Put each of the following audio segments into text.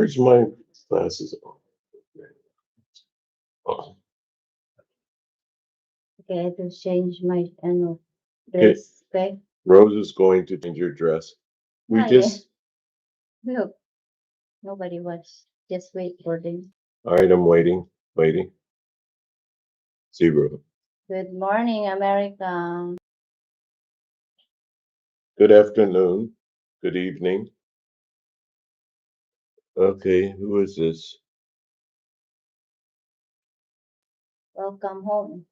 Where's my glasses? Oh, Okay, I just changed my okay, dress. Okay. Rose is going to change your dress. We Ah, yeah. just, Look, nobody was. Just wait for them. all right, I'm waiting. Zero. Good morning, America. Good afternoon. Good evening. Okay, who is this? Welcome home.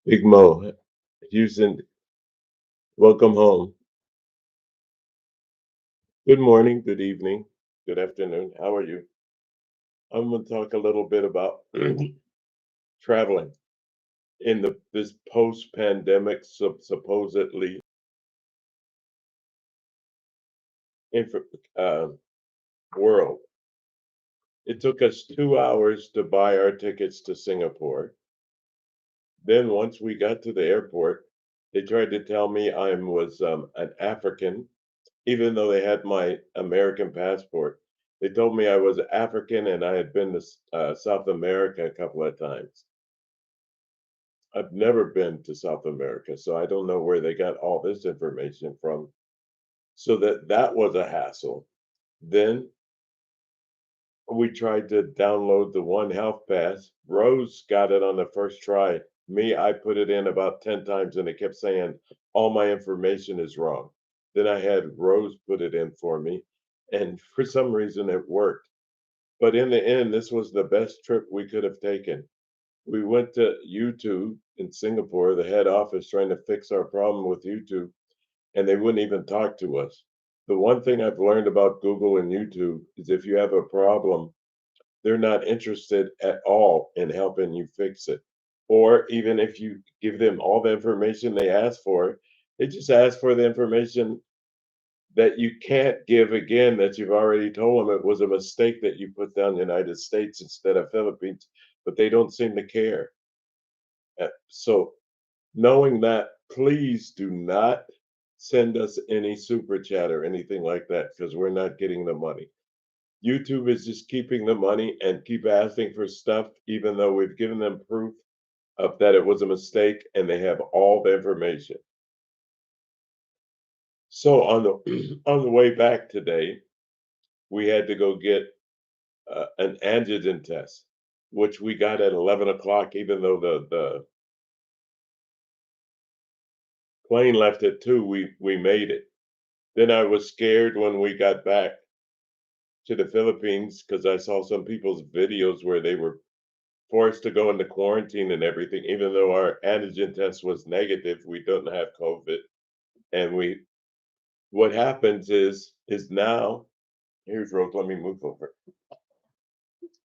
Big Mo. Houston, welcome home. Good morning, good evening, good afternoon. How are you? I'm going to talk a little bit about traveling in this post-pandemic supposedly inf- uh, world. It took us 2 hours to buy our tickets to Singapore. Then once we got to the airport, they tried to tell me I was an African, even though they had my American passport. They told me I was African and I had been to South America a couple of times. I've never been to South America, so I don't know where they got all this information from. So that was a hassle. Then we tried to download the One Health Pass. Rose got it on the first try. Me, I put it in about 10 times and it kept saying all my information is wrong. Then I had Rose put it in for me, and for some reason it worked. But in the end, this was the best trip we could have taken. We went to YouTube in Singapore, the head office, trying to fix our problem with YouTube, and they wouldn't even talk to us. The one thing I've learned about Google and YouTube is if you have a problem, they're not interested at all in helping you fix it. Or even if you give them all the information they ask for, they just ask for the information that you can't give again that you've already told them it was a mistake that you put down United States instead of Philippines, but they don't seem to care. So knowing that, please do not send us any super chat or anything like that because we're not getting the money. YouTube is just keeping the money and keep asking for stuff, even though we've given them proof of that it was a mistake and they have all the information. So on the on the way back today, we had to go get an antigen test, which we got at 11 o'clock, even though the plane left at 2. We made it. Then I was scared when we got back to the Philippines because I saw some people's videos where they were forced to go into quarantine and everything, even though our antigen test was negative. We don't have COVID, and we what happens is now here's Rose. Let me move over.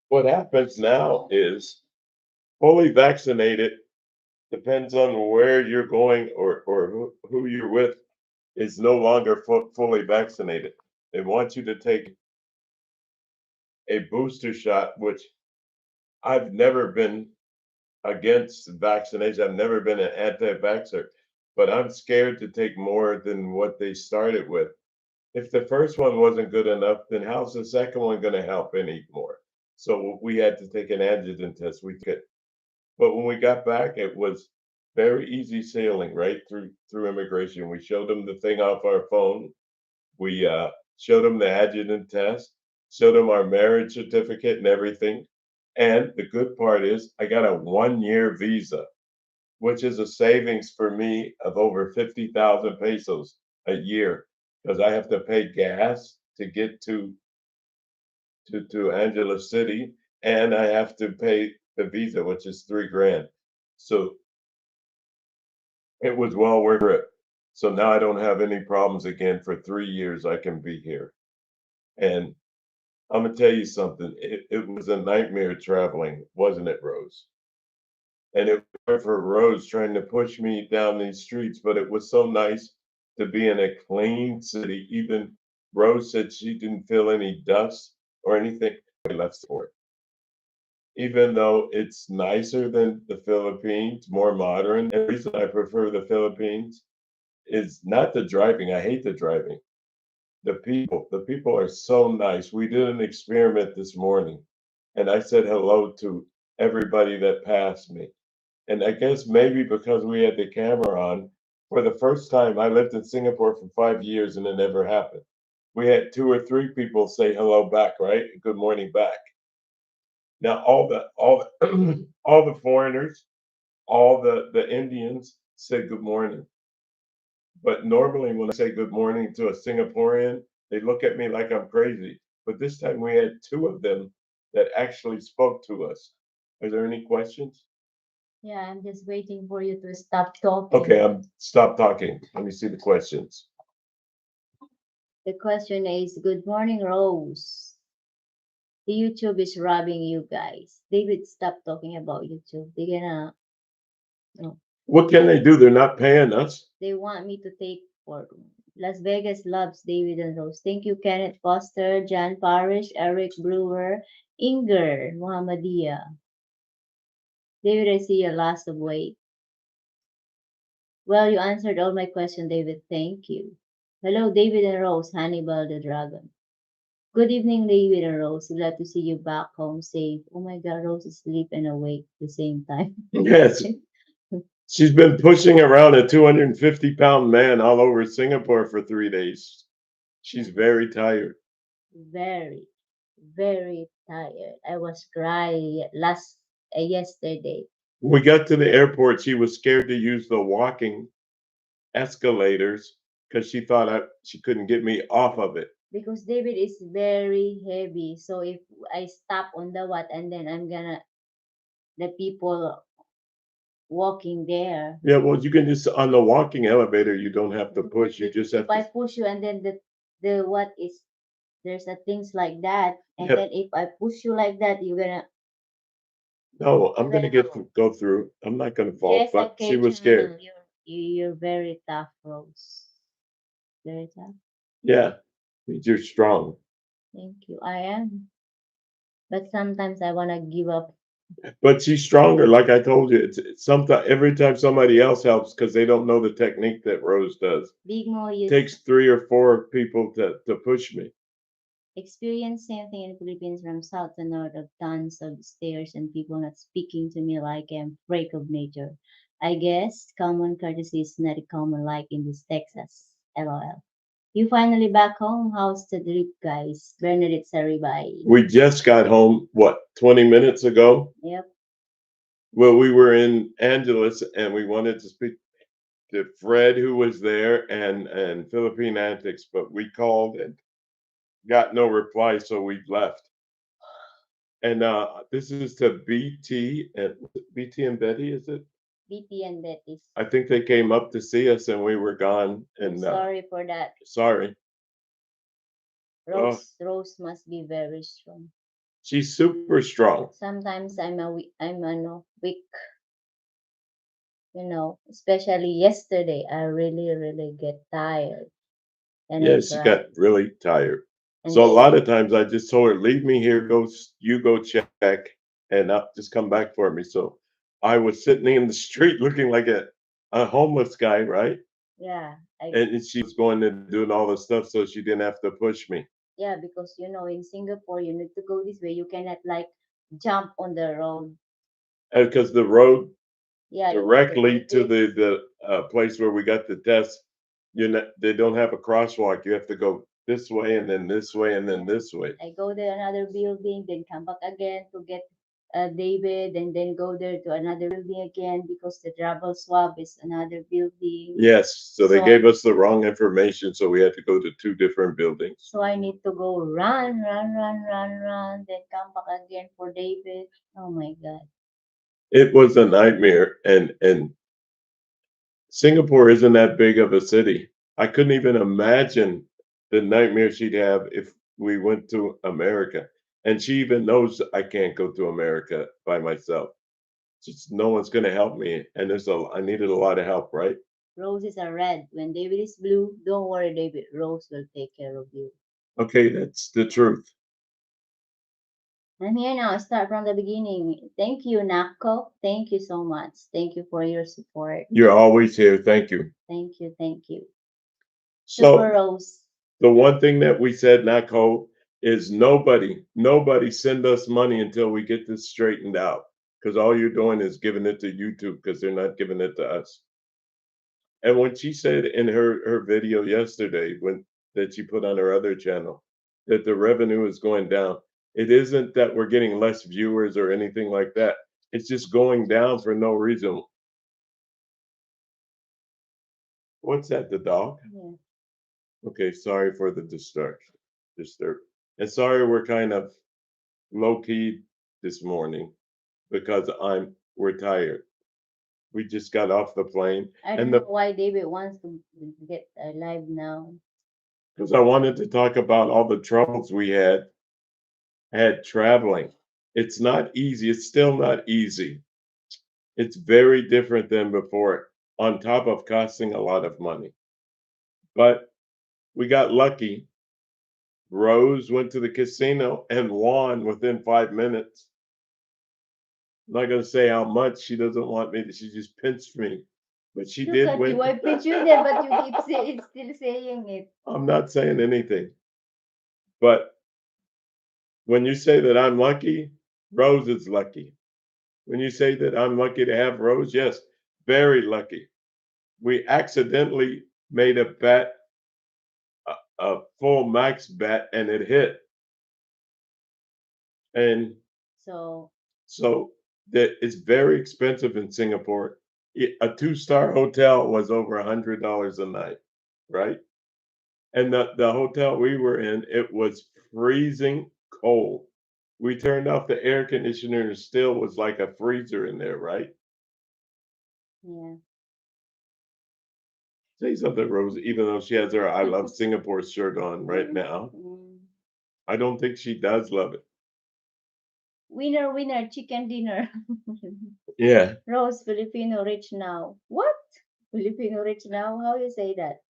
What happens now is fully vaccinated depends on where you're going or who you're with is no longer fully vaccinated. They want you to take a booster shot, which I've never been against vaccination. I've never been an anti-vaxxer, but I'm scared to take more than what they started with. If the first one wasn't good enough, then how's the second one going to help anymore? So we had to take an antigen test. We could, but when we got back, it was very easy sailing right through immigration. We showed them the thing off our phone. We showed them the adjutant test, showed them our marriage certificate and everything. And the good part is, I got a 1 year visa, which is a savings for me of over 50,000 pesos a year because I have to pay gas to get to Angeles City, and I have to pay the visa, which is 3 grand. So it was well worth it. So now I don't have any problems again for 3 years. I can be here. And I'm gonna tell you something. It was a nightmare traveling, wasn't it, Rose? And it was for Rose trying to push me down these streets, but it was so nice to be in a clean city. Even Rose said she didn't feel any dust or anything. I left for it. Even though it's nicer than the Philippines, more modern. And the reason I prefer the Philippines is not the driving. I hate the driving. The people are so nice. We did an experiment this morning, and I said hello to everybody that passed me. And I guess maybe because we had the camera on, for the first time, I lived in Singapore for 5 years and it never happened. We had two or three people say hello back, right? Good morning back. Now all the all the foreigners, all the Indians said good morning. But normally when I say good morning to a Singaporean, they look at me like I'm crazy. But this time we had two of them that actually spoke to us. Are there any questions? Yeah, I'm just waiting for you to stop talking. Okay, I'm stop talking. Let me see the questions. The question is, good morning, Rose. The YouTube is robbing you guys. David, stop talking about YouTube. They're gonna, no, What can they do? They're not paying us. they want me to take for Las Vegas loves David and Rose. Thank you, Kenneth Foster, John Parish, Eric Brewer, Inger, Muhammadia. David, I see you lost of weight. Well, you answered all my questions, David. Thank you. Hello, David and Rose, Hannibal the Dragon. Good evening, David and Rose. Glad to see you back home safe. Oh my God, Rose is asleep and awake at the same time. Yes. She's been pushing around a 250-pound man all over Singapore for 3 days. She's very tired. Very, very tired. I was crying yesterday When we got to the airport, she was scared to use the walking escalators because she thought she couldn't get me off of it. because David is very heavy. So if I stop on the what and then the people walking there. Yeah, well, you can just on the walking elevator, you don't have to push. You just have If I to. push you and then the what is there's a things like that and Yep. then if I push you like that you're gonna No, I'm gonna gonna go through. I'm not gonna fall, yes, but okay, she was China. scared. You're very tough, Rose. Very tough. Yeah, means you're strong. Thank you. I am. But sometimes I wanna give up. But she's stronger. Like I told you, it's sometimes every time somebody else helps because they don't know the technique that Rose does. Big Mo, you Takes 3 or 4 people to push me. experience same thing in the Philippines from south to north of tons of stairs and people not speaking to me like I'm freak of nature. I guess common courtesy is not common like in this Texas. LOL. You finally back home? How's the trip, guys? Bernadette Saribay. We just got home, what, 20 minutes ago? Yep. Well, we were in Angeles and we wanted to speak to Fred, who was there, and Philippine Antics, but we called and got no reply, so we left. And this is to BT and Betty, is it? BT and Betty's. I think they came up to see us and we were gone. And Sorry for that. sorry. Rose must be very strong. She's super strong. Sometimes I'm weak. Especially yesterday, I really get tired. And Yeah, she got really tired. And So a lot of times I just told her, leave me here, you go check, and just come back for me. So I was sitting in the street looking like a homeless guy, right? yeah, And she was going and doing all the stuff so she didn't have to push me. yeah, because in Singapore you need to go this way. You cannot like jump on the road. Because the road Yeah, directly to the place where we got the test, they don't have a crosswalk. You have to go this way and then this way and then this way. I go there another building, then come back again to get David, and then go there to another building again because the travel swab is another building. Yes, so they So gave us the wrong information, so we had to go to 2 different buildings. So I need to go run, then come back again for David. Oh my God. It was a nightmare, and Singapore isn't that big of a city. I couldn't even imagine the nightmare she'd have if we went to America. And she even knows I can't go to America by myself. Just no one's going to help me, and I needed a lot of help, right? Roses are red. When David is blue, don't worry, David. Rose will take care of you. Okay, that's the truth. I'm here now. Start from the beginning. Thank you, Nako. Thank you so much. Thank you for your support. You're always here. Thank you. Thank you. So Super Rose. The one thing that we said, Nicole, is nobody send us money until we get this straightened out. Because all you're doing is giving it to YouTube because they're not giving it to us. And when she said in her video yesterday, when that she put on her other channel, that the revenue is going down, it isn't that we're getting less viewers or anything like that. It's just going down for no reason. What's that? The dog? Yeah. Okay, sorry for the disturb. And sorry we're kind of low key this morning because we're tired. We just got off the plane I don't and know why David wants to get live now. because I wanted to talk about all the troubles we had traveling. It's not easy. It's still not easy. It's very different than before, on top of costing a lot of money. But we got lucky. Rose went to the casino and won within 5 minutes. I'm not gonna say how much. She doesn't want me to. She just pinched me, but she Look did at win. you. I pitch you there, but you keep still saying it. I'm not saying anything, but when you say that I'm lucky, Rose is lucky. When you say that I'm lucky to have Rose, yes, very lucky. We accidentally made a bet, a full max bet, and it hit. And So so that it's very expensive in Singapore. A two-star hotel was over $100 a night, right? And the hotel we were in, it was freezing cold. We turned off the air conditioner and still was like a freezer in there, right? yeah. Say something, Rose, even though she has her I love Singapore shirt on right now. Mm. I don't think she does love it. Winner, winner, chicken dinner. Yeah. Rose, Filipino rich now. What? Filipino rich now? How you say that?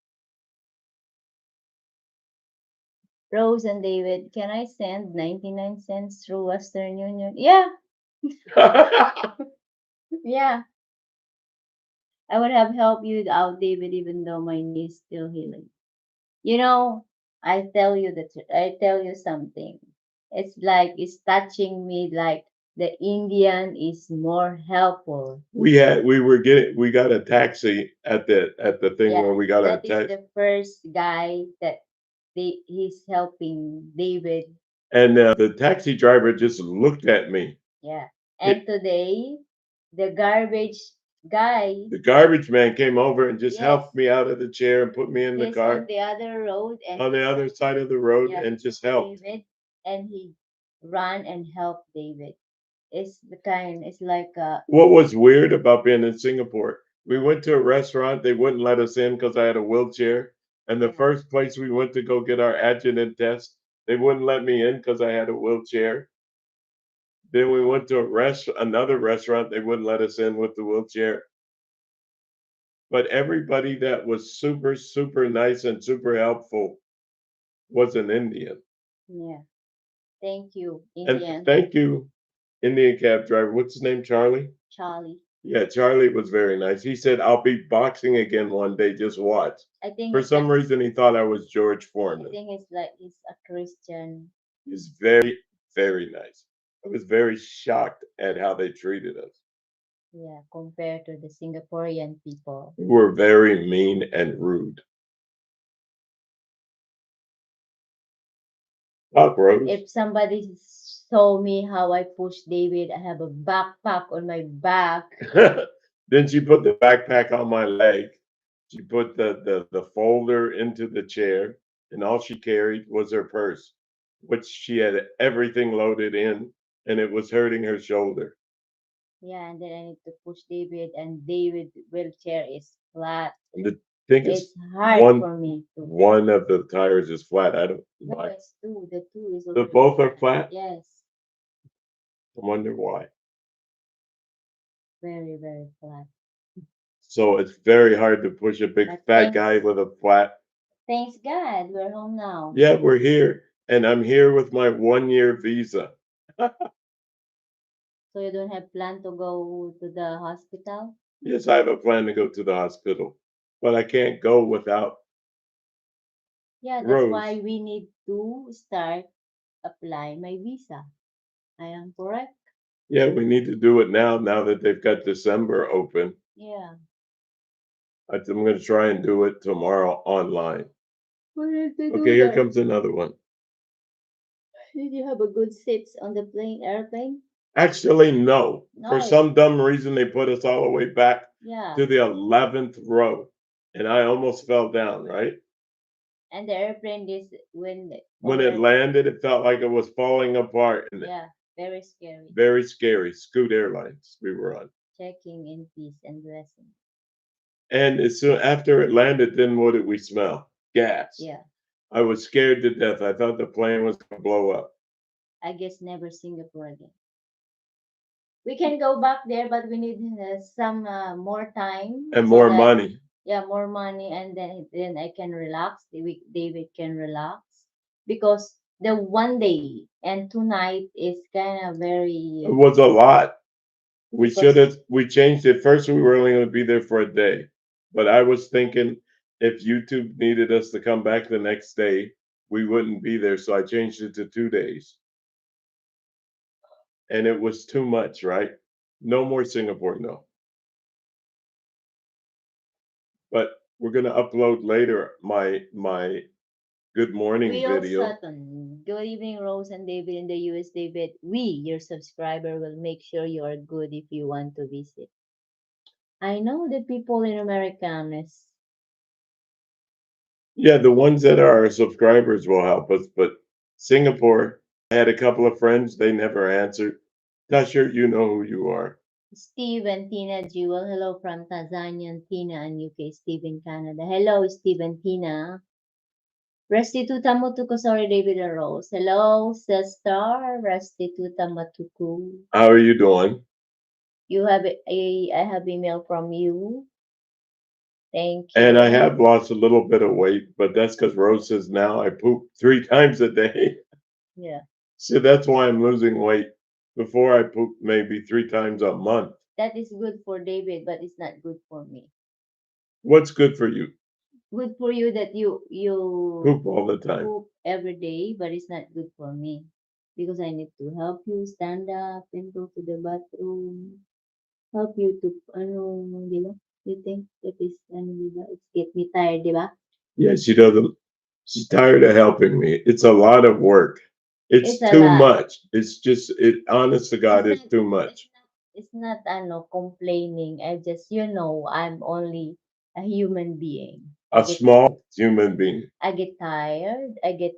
Rose and David, can I send 99 cents through Western Union? Yeah, yeah. I would have helped you out, David, even though my knee is still healing. You know, I tell you something. It's like it's touching me like the Indian is more helpful. We got a taxi at the thing Yeah, where we got our that is taxi. the first guy that he's helping David. And the taxi driver just looked at me. Yeah. It, And today the garbage guy the garbage man came over and just yes, helped me out of the chair and put me in the he's on car the other road and on he the saw, other side of the road yeah, and he just saw helped. David and he ran and helped David. It's like What was weird about being in Singapore, we went to a restaurant, they wouldn't let us in because I had a wheelchair. And the yeah, first place we went to go get our adjutant test, they wouldn't let me in because I had a wheelchair. Then we went to another restaurant, they wouldn't let us in with the wheelchair. But everybody that was super, super nice and super helpful was an Indian. yeah. Thank you, And Indian thank you, Indian cab driver. What's his name? Charlie? Charlie. Yeah, Charlie was very nice. He said, I'll be boxing again one day, just watch. I think For it's some reason, he thought I was George I Foreman. think it's like he's a Christian. He's very, very nice. I was very shocked at how they treated us. Yeah, compared to the Singaporean people. We were very mean and rude. Talk, Rose. If somebody saw me how I push David, I have a backpack on my back. Then she put the backpack on my leg. She put the folder into the chair, and all she carried was her purse, which she had everything loaded in, and it was hurting her shoulder. Yeah, and then I need to push David, and David wheelchair is flat. And the thing It's is, hard one for me to. one of the tires is flat. I don't No, why. it's two. The two is The already both are flat. flat. Yes, I wonder why. very very flat. So it's very hard to push a big But fat guy with a flat. thanks God, we're home now. Yeah, we're here, and I'm here with my 1 year visa. So you don't have plan to go to the hospital? Yes, I have a plan to go to the hospital, but I can't go without Yeah, that's why Rose. we need to start apply my visa. I am correct. Yeah, we need to do it now that they've got December open. Yeah. I'm going to try and do it tomorrow online. We need to Okay, do here that. comes another one. Did you have a good seats on the plane airplane? Actually, no. For No. some dumb reason, they put us all the way back Yeah. to the 11th row, and I almost fell down, right? And the airplane is when When it already, landed, it felt like it was falling apart, and yeah, very scary. very scary. Scoot Airlines we were on. Checking in peace and blessing. And as soon after it landed, then what did we smell? Gas. Yeah. I was scared to death. I thought the plane was going to blow up. I guess never Singapore again. We can go back there, but we need some more time And so more that, money. yeah, more money, and then I can relax. David can relax because the 1 day and 2 night is kind of It very was a lot. because We changed it. First, we were only going to be there for a day. But I was thinking if YouTube needed us to come back the next day, we wouldn't be there. So I changed it to 2 days. And it was too much, right? No more Singapore, no. But we're going to upload later my good morning Will video. Sutton. Good evening, Rose and David in the US. David, we, your subscriber, will make sure you are good if you want to visit. I know the people in Americanas. Yeah, the ones that are our subscribers will help us. But Singapore, I had a couple of friends, they never answered. Tasher, you know who you are. Steve and Tina Jewel. Hello from Tanzania and Tina and UK. Steve in Canada. Hello, Steve and Tina. Restituta Mutuku. Sorry, David and Rose. Hello, sister. Restituta Matuku. How are you doing? You have I have email from you. Thank And I you. have lost a little bit of weight, but that's because Rose says now I poop 3 times a day. Yeah. So that's why I'm losing weight. Before I poop maybe 3 times a month. That is good for David, but it's not good for me. What's good for you? Good for you that you Poop all the time. poop every day, but it's not good for me because I need to help you stand up and go to the bathroom. Help you to di ba? You think that is di ba? It's get me tired, di ba? Yeah, she doesn't. She's tired of helping me. It's a lot of work. It's It's a too lot. much. It's just it. Honest to It's God, not it's too it's much. not it's not complaining. I just I'm only a human being. A small human being, I get tired. I get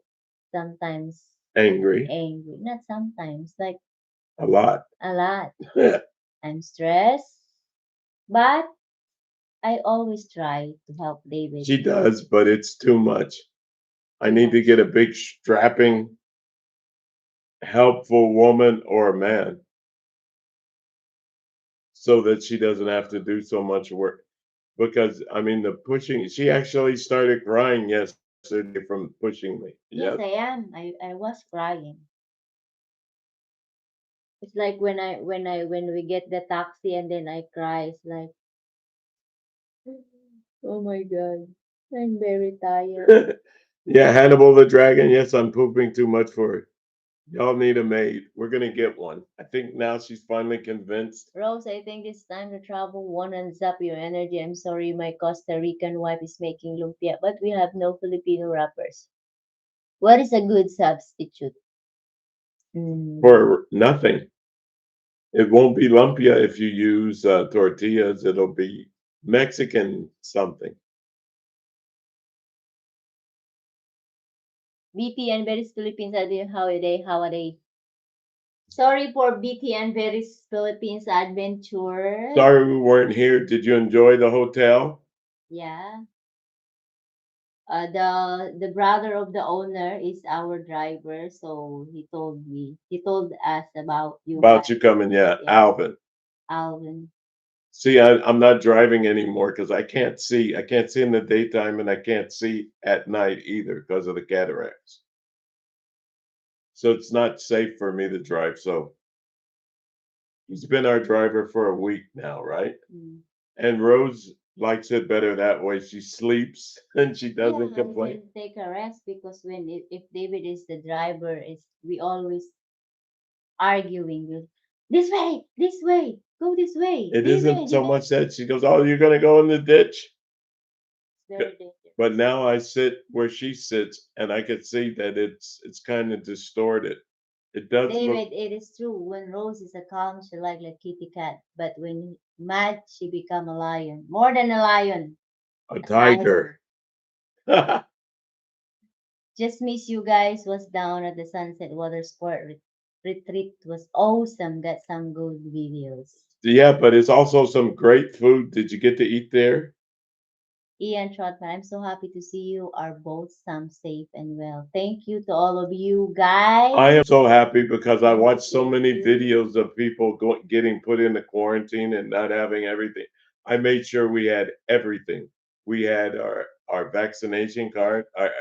sometimes angry, angry. Not sometimes, like a lot. a lot. I'm stressed, but I always try to help David. She does, but it's too much. I Too need to much. get a big, strapping, helpful woman or a man so that she doesn't have to do so much work. Because I mean, the pushing. She actually started crying yesterday from pushing me. Yes, Yes. I am. I was crying. It's like when we get the taxi and then I cry. It's like, oh my God, I'm very tired. Yeah, Hannibal the Dragon. Yes, I'm pooping too much for it. Y'all need a maid. We're gonna get one. I think now she's finally convinced. Rose, I think it's time to travel. One and zap your energy. I'm sorry, my Costa Rican wife is making lumpia, but we have no Filipino wrappers. What is a good substitute? Mm, For nothing. It won't be lumpia if you use tortillas. It'll be Mexican something. BT and Veris Philippines, how are they? How are they? Sorry for BT and Veris Philippines adventure. Sorry we weren't here. Did you enjoy the hotel? Yeah. The brother of the owner is our driver, so he told us about you About you guys. coming, yeah, Yeah, Alvin. Alvin. See, I'm not driving anymore because I can't see. I can't see in the daytime and I can't see at night either because of the cataracts. So it's not safe for me to drive. So he's been our driver for a week now, right? Mm. And Rose likes it better that way. She sleeps and she Yeah, doesn't I complain. will take a rest because when if David is the driver, is we always arguing with this way, go this way, It isn't David, you so can much that she goes, "Oh, you're gonna go in the ditch." very But dangerous. now I sit where she sits, and I can see that it's kind of distorted. It does look David, it is true. When Rose is a calm, she like kitty cat, but when mad, she become a lion. More than a lion, a a tiger. tiger. Just miss you guys. Was down at the Sunset Water Sport Retreat. Was awesome. Got some good videos. Yeah, but it's also some great food. Did you get to eat there? Ian Trotman, I'm so happy to see you are both some safe and well. Thank you to all of you I guys. am so happy because I Thank watched so many you. videos of people getting put into quarantine and not having everything. I made sure we had everything. We had our vaccination card, our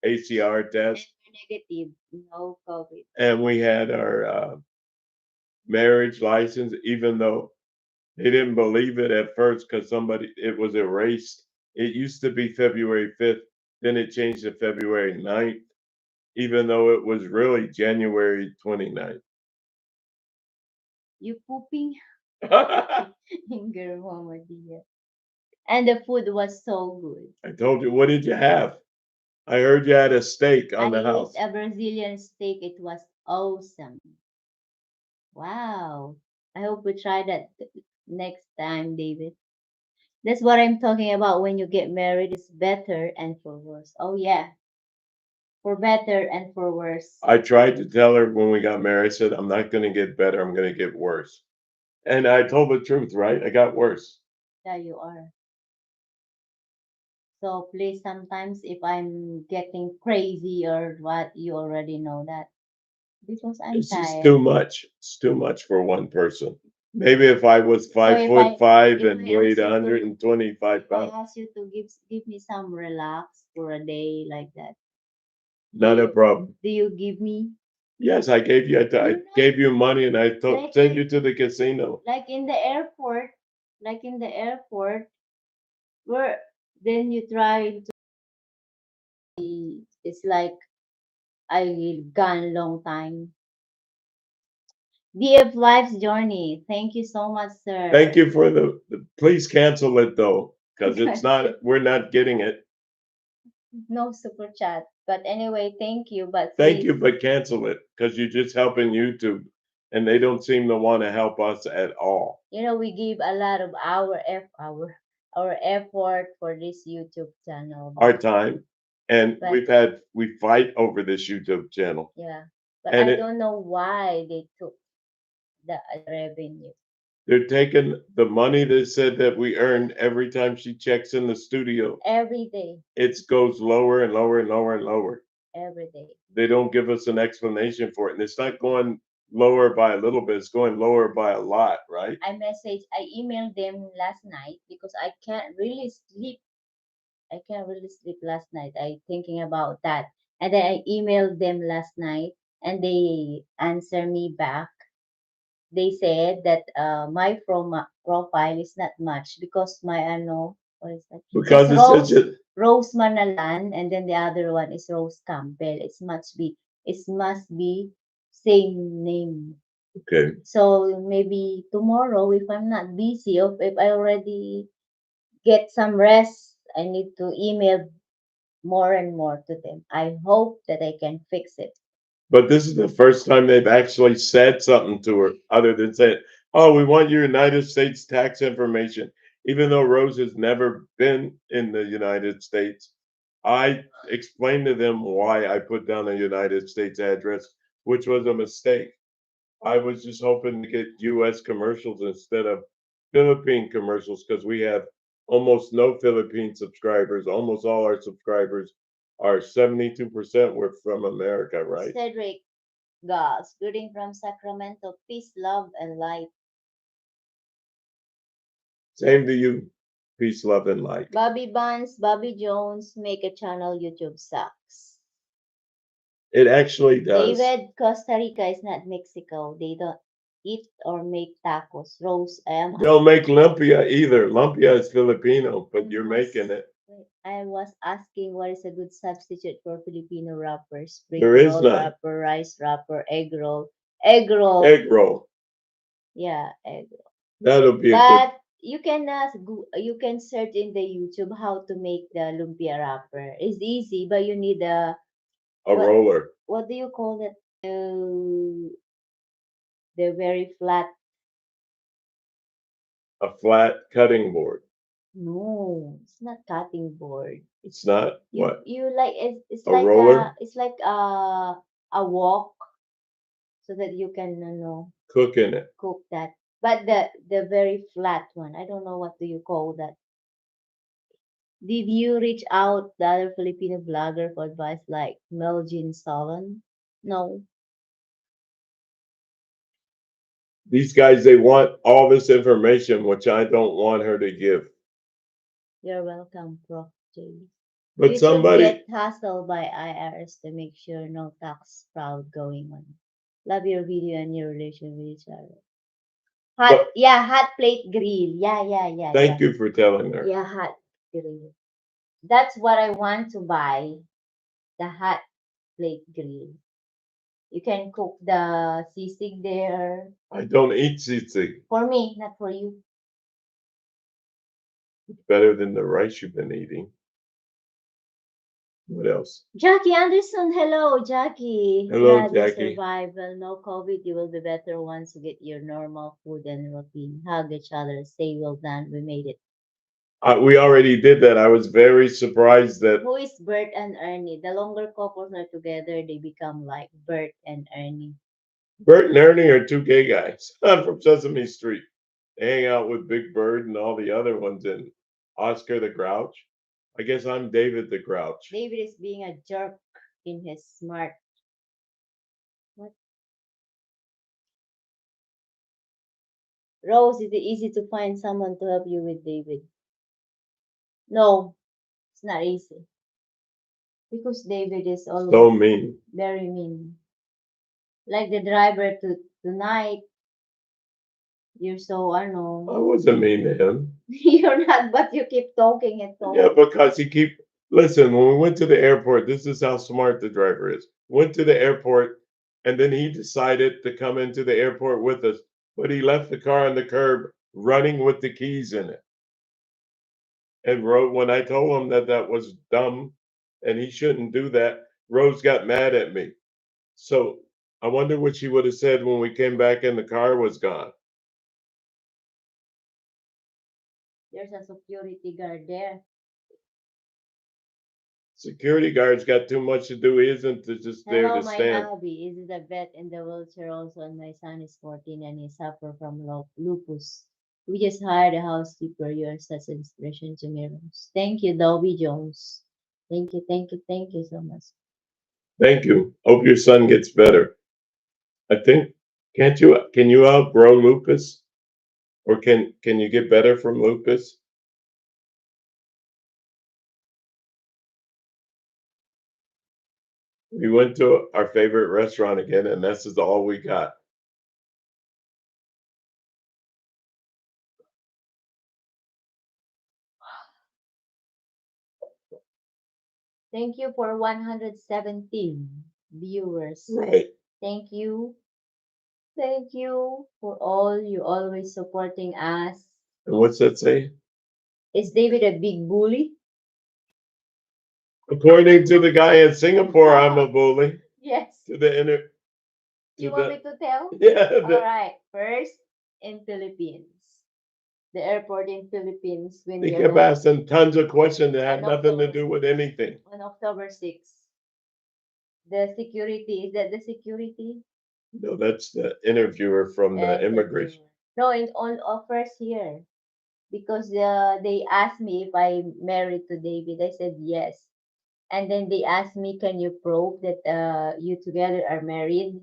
ACR And test, we're negative. No COVID. and we had our marriage license, even though they didn't believe it at first because somebody it was erased. It used to be February 5th, then it changed to February 9th, even though it was really January 29th. You pooping? I Girl, Mama dear. And the food was so good. told you, what did you have? I heard you had a steak I on the ate house. a Brazilian steak. It was awesome. Wow. I hope we try that next time, David. That's what I'm talking about. When you get married, it's better and for worse. Oh, yeah. For better and for worse. I tried to tell her when we got married, I said, I'm not going to get better, I'm going to get worse. And I told the truth, right? I got worse. Yeah, you are. So please, sometimes if I'm getting crazy or what, you already know that because I'm This is too tired. much. It's too much for one person. Maybe if I was So 5'5" if and I ask weighed you to 125 if I pounds, ask you to give me some relax for a day like that, do not a you problem. give me? Yes, I gave you. I You know, gave you money, and I like sent you to the casino. in the airport, where then you try to be. It's like I gone long time. DF Life's Journey. Thank you so much, Thank sir. you for please cancel it though, because it's not. We're not getting it. No super chat. But anyway, thank you. But Thank please, you, but cancel it because you're just helping YouTube, and they don't seem to want to help us at all. we give a lot of our effort for this YouTube channel. Our time, and But we fight over this YouTube channel, yeah, but and I it don't know why they took the revenue they're taking the money they said that we earned every time she checks in the studio. every day, It goes lower and lower and lower and lower. every day. They don't give us an explanation for it, and it's not going lower by a little bit; it's going lower by a lot, right? I emailed them last night because I can't really sleep. I can't really sleep last night. I thinking about that. And then I emailed them last night and they answer me back. They said that my profile is not much because my what is that? It's Because it's such a Rose Manalan and then the other one is Rose Campbell. It must be same name. okay. So maybe tomorrow if I'm not busy or if I already get some rest, I need to email more and more to them. I hope that I can fix it. But this is the first time they've actually said something to her other than saying, "Oh, we want your United States tax information." Even though Rose has never been in the United States, I explained to them why I put down a United States address, which was a mistake. I was just hoping to get US commercials instead of Philippine commercials because we have almost no Philippine subscribers. Almost all our subscribers are 72% were from America, right? Cedric Goss, greeting from Sacramento. Peace, love, and light. Same to you. Peace, love, and light. Bobby Buns, Bobby Jones, make a channel. YouTube sucks. It actually does. David, Costa Rica is not Mexico. They don't. eat or make tacos? Rose, I am Don't make lumpia either. Lumpia is Filipino, I but you're was making it. I was asking what is a good substitute for Filipino wrapper? Spring There is roll none. wrapper, rice wrapper, egg roll. Egg roll. Egg roll. Yeah, egg roll. That'll be a good. But you can you can search in the YouTube how to make the lumpia wrapper. It's easy, but you need A what roller. what do you call that? The very flat. A flat cutting board. No, it's not cutting board. It's not You what? you like it's A like roller? it's like a wok so that you can Cook in it. cook that. But the very flat one, I don't know what do you call that. Did you reach out the other Filipino blogger for advice like Melvin Solon? No, These guys, they want all this information, which I don't want her to give. you're welcome, Prof. J. But YouTube somebody, get hassled by IRS to make sure no tax fraud going on. Love your video and your relation with each other. Hot plate grill. Yeah. thank you for telling her. Yeah, hot grill. That's what I want to buy. The hot plate grill. You can cook the sisig there. I don't eat sisig. For me, not for you. It's better than the rice you've been eating. What else? Jackie Anderson, hello, Jackie. Hello, Yeah, the Jackie. survival. No COVID, you will be better once you get your normal food and routine. Hug each other. Say well done. We made it. We already did that. I was very surprised that Who is Bert and Ernie? The longer couples are together, they become like Bert and Ernie. Bert and Ernie are two gay guys. I'm from Sesame Street. They hang out with Big Bird and all the other ones and Oscar the Grouch. I guess I'm David the Grouch. David is being a jerk in his smart. What? Rose, is it easy to find someone to help you with David? No, it's not easy. Because David is So always mean. very mean. Like the driver tonight, you're so, I don't I know. wasn't mean to him. You're not, but you keep talking and Yeah, talking. because he keep listen, when we went to the airport, this is how smart the driver is. Went to the airport and then he decided to come into the airport with us, but he left the car on the curb running with the keys in it. And when I told him that that was dumb and he shouldn't do that, Rose got mad at me. So I wonder what she would have said when we came back and the car was gone. There's a security guard there. Security guards got too much to do. He isn't just there Hello, to my stand. hubby. Is it a vet in the wheelchair also? And my son is 14 and he suffers from lupus. We just hired a housekeeper. You are such an inspiration to me, Rose. Thank you, Dobby Jones. Thank you so much. Thank you. Hope your son gets better. I think can you outgrow lupus? Or can you get better from lupus? We went to our favorite restaurant again, and this is all we got. Thank you for 117 viewers. Right. Thank you. Thank you for all you always supporting us. And what's that say? Is David a big bully? According to the guy in Singapore, I'm a bully. Yes. To the inner. You To want the me to tell? yeah. All right. First, in Philippines. The airport in Philippines when They we kept arrived asking tons of questions that had on nothing to October do with anything. on October 6th. The security, is that the security? No, that's the interviewer from the immigration. No, in on first year. Because they asked me if I'm married to David. I said yes. And then they asked me, can you prove that you together are married?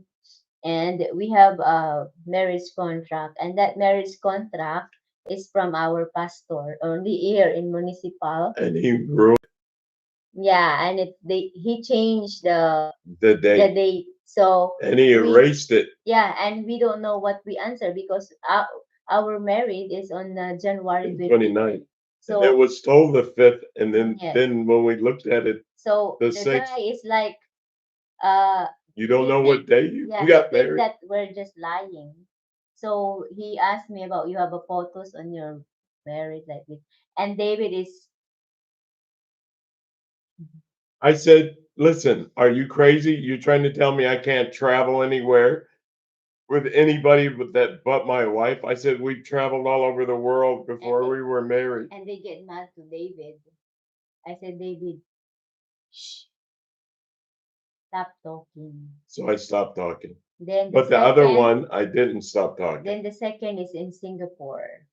And we have a marriage contract. And that marriage contract is from our pastor, only here in municipal. And he ruined Yeah, and he changed the the date. date. So And he we, erased it. yeah, and we don't know what we answer because our married is on January 29th. 29th. And it So was told the 5th, and then yes, then when we looked at it, so the the 6th, guy is like, uh, you don't he know think, what day you yeah, we he got think married. that we're just lying. So he asked me about, you have a photos on your marriage like this, and David is, I said, listen, are you crazy? You're trying to tell me I can't travel anywhere with anybody but my wife? I said we traveled all over the world and before they, we were married. and they get mad to David. I said, David, shh, stop talking. So I stopped talking. Then the But the other second, one, I didn't stop talking. then the second is in Singapore.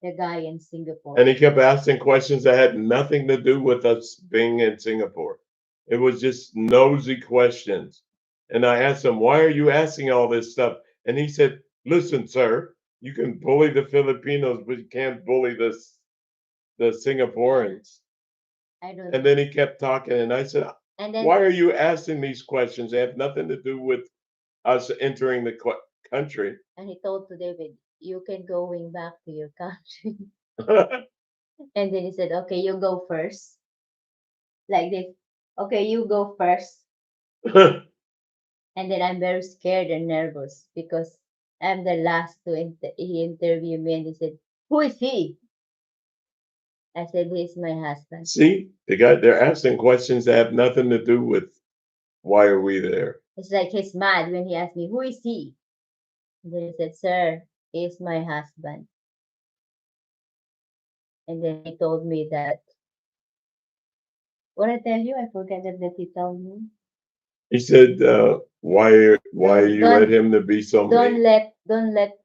The guy in And Singapore. he kept asking questions that had nothing to do with us being in Singapore. It was just nosy questions. And I asked him, why are you asking all this stuff? And he said, listen, sir, you can bully the Filipinos, but you can't bully the Singaporeans. I don't And know. then he kept talking, and I said, And then, why are you asking these questions? They have nothing to do with us entering the country. and he told to David, you can going back to your country. And then he said, okay, you go first. Like this. Okay, you go first. And then I'm very scared and nervous because I'm the last to he interviewed me, and he said, who is he? I said, he's my husband. See, they're asking questions that have nothing to do with why are we there. It's like he's mad when he asked me, who is he? And then he said, sir, he's my husband. And then he told me that, what I tell you, I forgot that he told me. He said, why Don't you let don't him to be so mean, don't let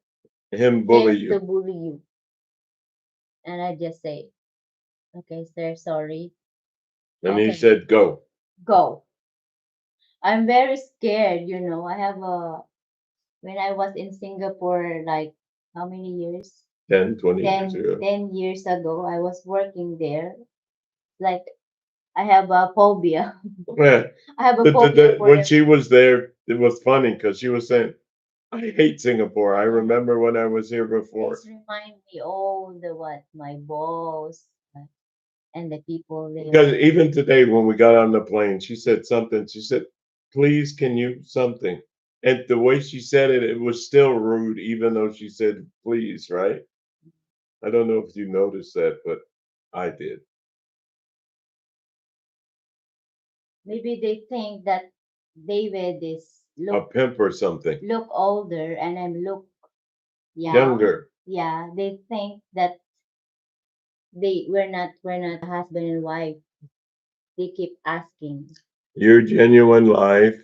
him bully him you. to bully you. And I just say, okay, sir, sorry. And he Okay, said, go. go. I'm very scared, you know. I have a when I was in Singapore, like how many years? 10, 20 years 10, ago. 10 years ago, I was working there. Like I have a phobia. Yeah. I have a phobia for When the. she was there, it was funny because she was saying, I hate Singapore. I remember when I was here before. It's remind me all the what my boss and the people Because there. even today, when we got on the plane, she said something. She said, please, can you something? And the way she said it, it was still rude, even though she said please, right? I don't know if you noticed that, but I did. Maybe they think that David is A pimp or something. look older and I'm look young. Younger. Yeah, they think that we're not husband and wife. They keep asking. Your genuine life.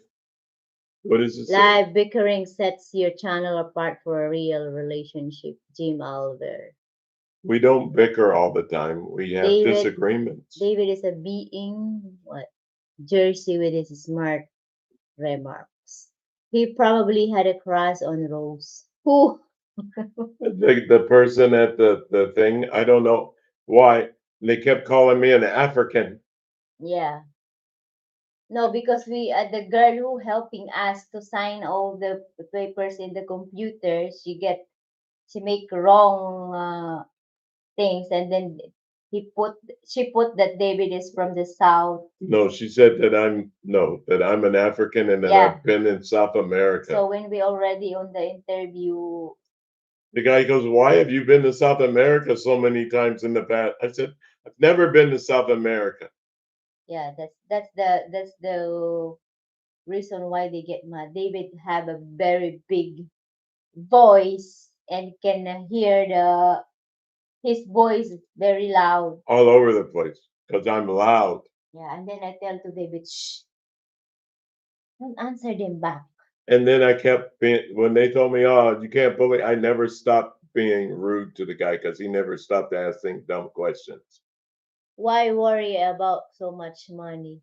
What does it say? Live bickering sets your channel apart for a real relationship. Jim Alver. We don't bicker all the time. We have David disagreements. David is a being what? Jersey with his smart remarks. He probably had a crush on Rose. Who? The person at the thing, I don't know why they kept calling me an African. Yeah. No, because we the girl who helping us to sign all the papers in the computer, she make wrong things, and then she put that David is from the south. No, she said that I'm an African and that Yeah. I've been in South America. So when we already on the interview, The guy goes, why have you been to South America so many times in the past? I said, I've never been to South America. yeah, that's the reason why they get mad. David have a very big voice and can hear the his voice very loud. All over the place because I'm loud. Yeah, and then I tell to David, shh, don't answer them back. And then I kept being, when they told me, oh, you can't bully, I never stopped being rude to the guy because he never stopped asking dumb questions. Why worry about so much money?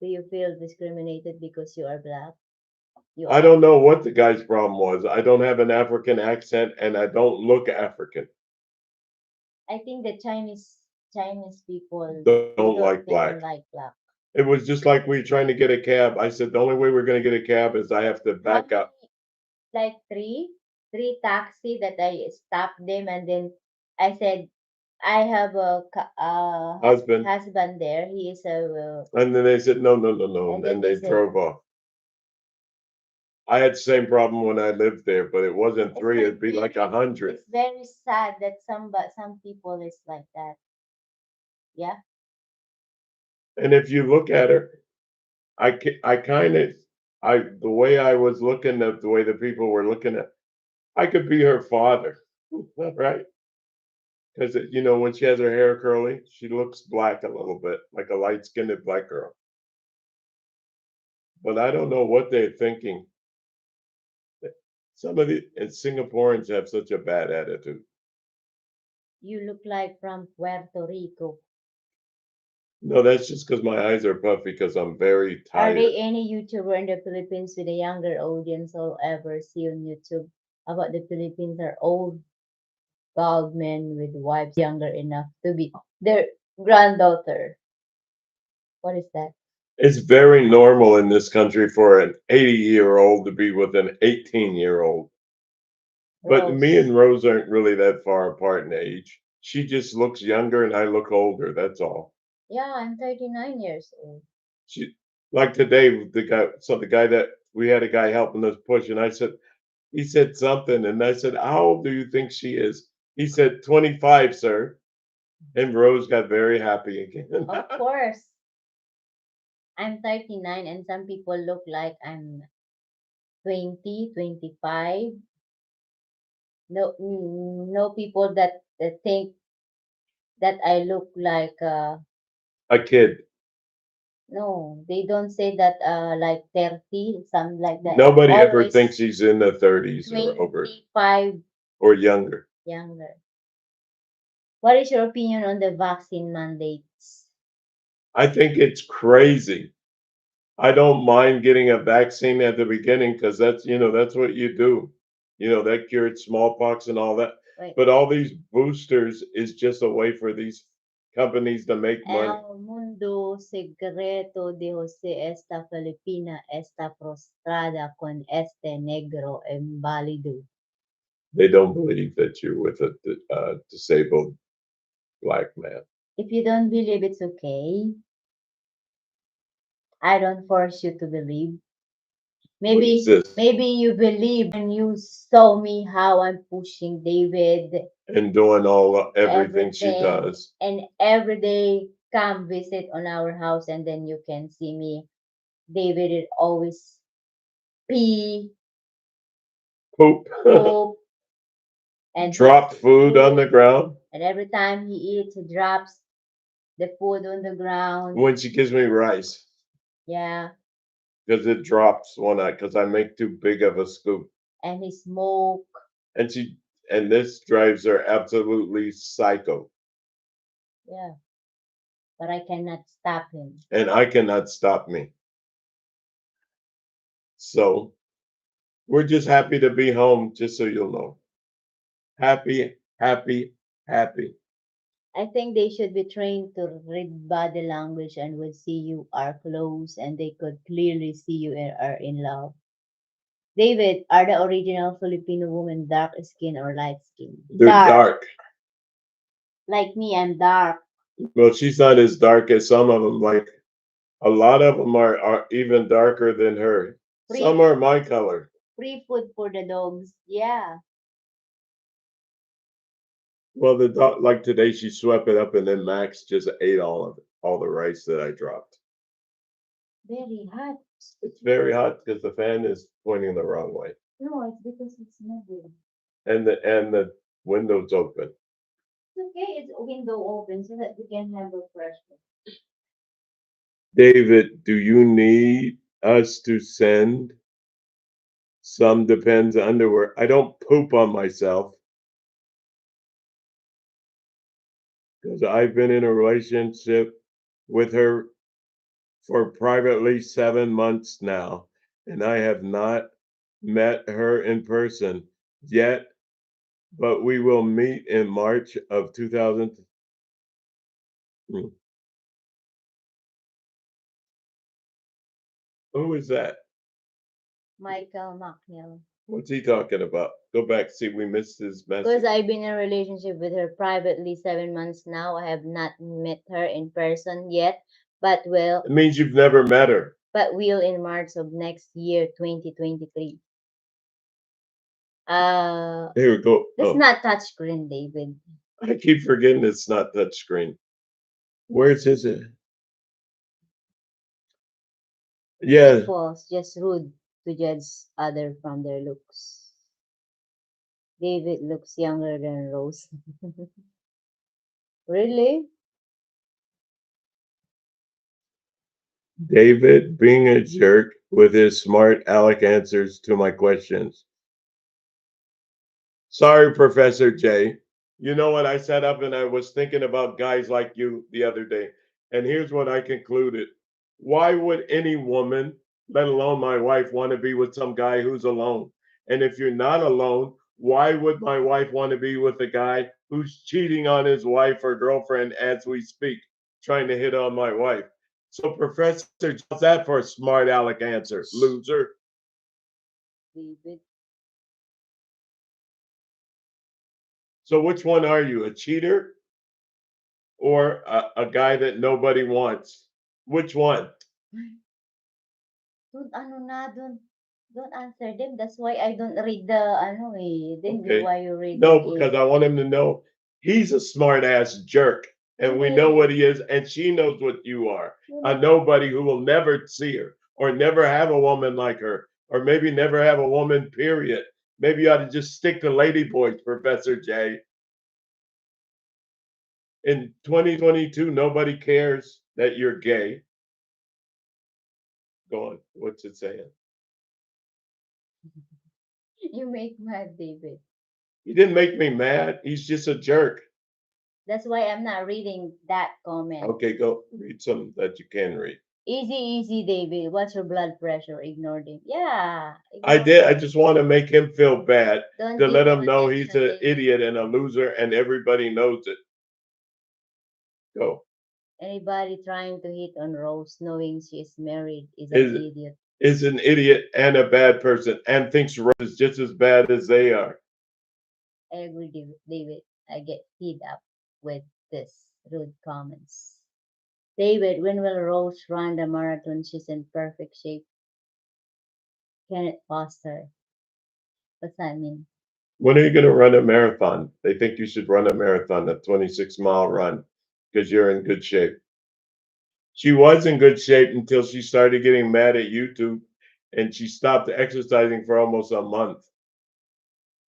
Do you feel discriminated because you are black? You I are. don't know what the guy's problem was. I don't have an African accent and I don't look African. I think the Chinese people Don't they like don't black. like black. It was just like we trying to get a cab. I said, "The only way we're gonna get a cab is I have to How back up." many, like three taxi that I stopped them, and then I said, I have a Husband. husband there. He is a, And then they said, "No, no, no, no," and then and they they said, drove off. I had the same problem when I lived there, but it wasn't it's 3, like it'd be like 100. it's very sad that some people is like that. Yeah. And if you look at her, I kinda the way I was looking at the way the people were looking at, I could be her father, right? 'Cause, when she has her hair curly, she looks black a little bit, like a light-skinned black girl. But I don't know what they're thinking. Some of the and Singaporeans have such a bad attitude. You look like from Puerto Rico. No, that's just because my eyes are puffy because 'cause I'm very Are tired. there any YouTuber in the Philippines with a younger audience I'll ever see on YouTube about the Philippines are old, bald men with wives younger enough to be their granddaughter? What is that? It's very normal in this country for an 80-year-old to be with an 18-year-old. But me Rose. and Rose aren't really that far apart in age. She just looks younger and I look older, that's all. Yeah, I'm 39 years old. She like today, the guy that we had a guy helping us push, and he said something, and I said, "How old do you think she is?" He said, "25, sir." And Rose got very happy again. Of course, I'm 39 and some people look like I'm 20, 25. No, no people that think that I look like, A kid. no, they don't say that, like 30, something like that. Nobody ever thinks Always he's in the 30s or over 25 or younger. younger. What is your opinion on the vaccine mandates? I think it's crazy. I don't mind getting a vaccine at the beginning because that's what you do. That cured smallpox and all that. Wait, But all these boosters is just a way for these companies to make money. El mundo secreto de José esta Filipina está prostrada con este negro inválido. They don't believe that you're with a disabled black man. If you don't believe, it's okay. I don't force you to believe. What is Maybe this? maybe you believe when you saw me how I'm pushing David, And doing everything she everything, does. and every day come visit on our house, and then you can see me. David is always pee, Poop. poop, and Drop food on the ground. and every time he eats, he drops the food on the ground. When she gives me rice, Yeah, because it drops because I make too big of a scoop. and he smoke. And this drives her absolutely psycho. Yeah, but I cannot stop him. And I cannot stop me. So we're just happy to be home, just so you'll know. Happy, happy, happy. I think they should be trained to read body language and would see you are close and they could clearly see you are in love. David, are the original Filipino women dark skin or light skin? They're dark. Like me, I'm dark. Well, she's not as dark as some of them. Like a lot of them are even darker than her. Free, Some are my color. free food for the dogs. Yeah, Well, the dog, like today, she swept it up, and then Max just ate all of it, all the rice that I dropped. very hot. It's very hot because the fan is pointing the wrong way, No, it's because it's moving. and the window's open. It's okay, it's window open so that we can have a fresh one. David, do you need us to send some Depends underwear? I don't poop on myself because I've been in a relationship with her for privately 7 months now, and I have not met her in person yet, but we will meet in March of 2000. Who is that? Michael McNeil. What's he talking about? Go back, see, we missed his Because message. I've been in a relationship with her privately 7 months now. I have not met her in person yet, but It means you've never met her. will in March of next year, 2023. Here we go. That's Oh, not touchscreen, David. I keep forgetting it's not touchscreen. Where's his? Yeah, False, just rude to judge other from their looks. David looks younger than Rose. Really? David being a jerk with his smart aleck answers to my questions. Sorry, Professor J. You know what? I sat up and I was thinking about guys like you the other day. And here's what I concluded. Why would any woman, let alone my wife, want to be with some guy who's alone? And if you're not alone, why would my wife want to be with a guy who's cheating on his wife or girlfriend as we speak, trying to hit on my wife? So, Professor, how's that for a smart aleck answer, loser? David. So, which one are you, a cheater or a guy that nobody wants? Which one? Don't ano na, don't answer them. That's why I don't read the ano eh. Then Okay. why you read No, it? because I want him to know he's a smart ass jerk. And we know what he is, and she knows what you are. A nobody who will never see her or never have a woman like her, or maybe never have a woman, period. Maybe you ought to just stick to ladyboys, Professor J. In 2022, nobody cares that you're gay. Go on. What's it saying? You make mad, David. He didn't make me mad. He's just a jerk. That's why I'm not reading that comment. Okay, go read some that you can read. Easy, David. What's your blood pressure? Ignored him. Yeah. I did. I just want to make him feel bad Don't to give let him him know he's attention, an David. idiot and a loser, and everybody knows it. Go. Anybody trying to hit on Rose knowing she is married is Is an idiot. is an idiot and a bad person, and thinks Rose is just as bad as they are. I agree, David. I get fed up with this rude comments. David, when will Rose run the marathon? She's in perfect shape. Kenneth Foster. What's that mean? When are you going to run a marathon? They think you should run a marathon, a 26-mile run, because you're in good shape. She was in good shape until she started getting mad at YouTube, and she stopped exercising for almost a month.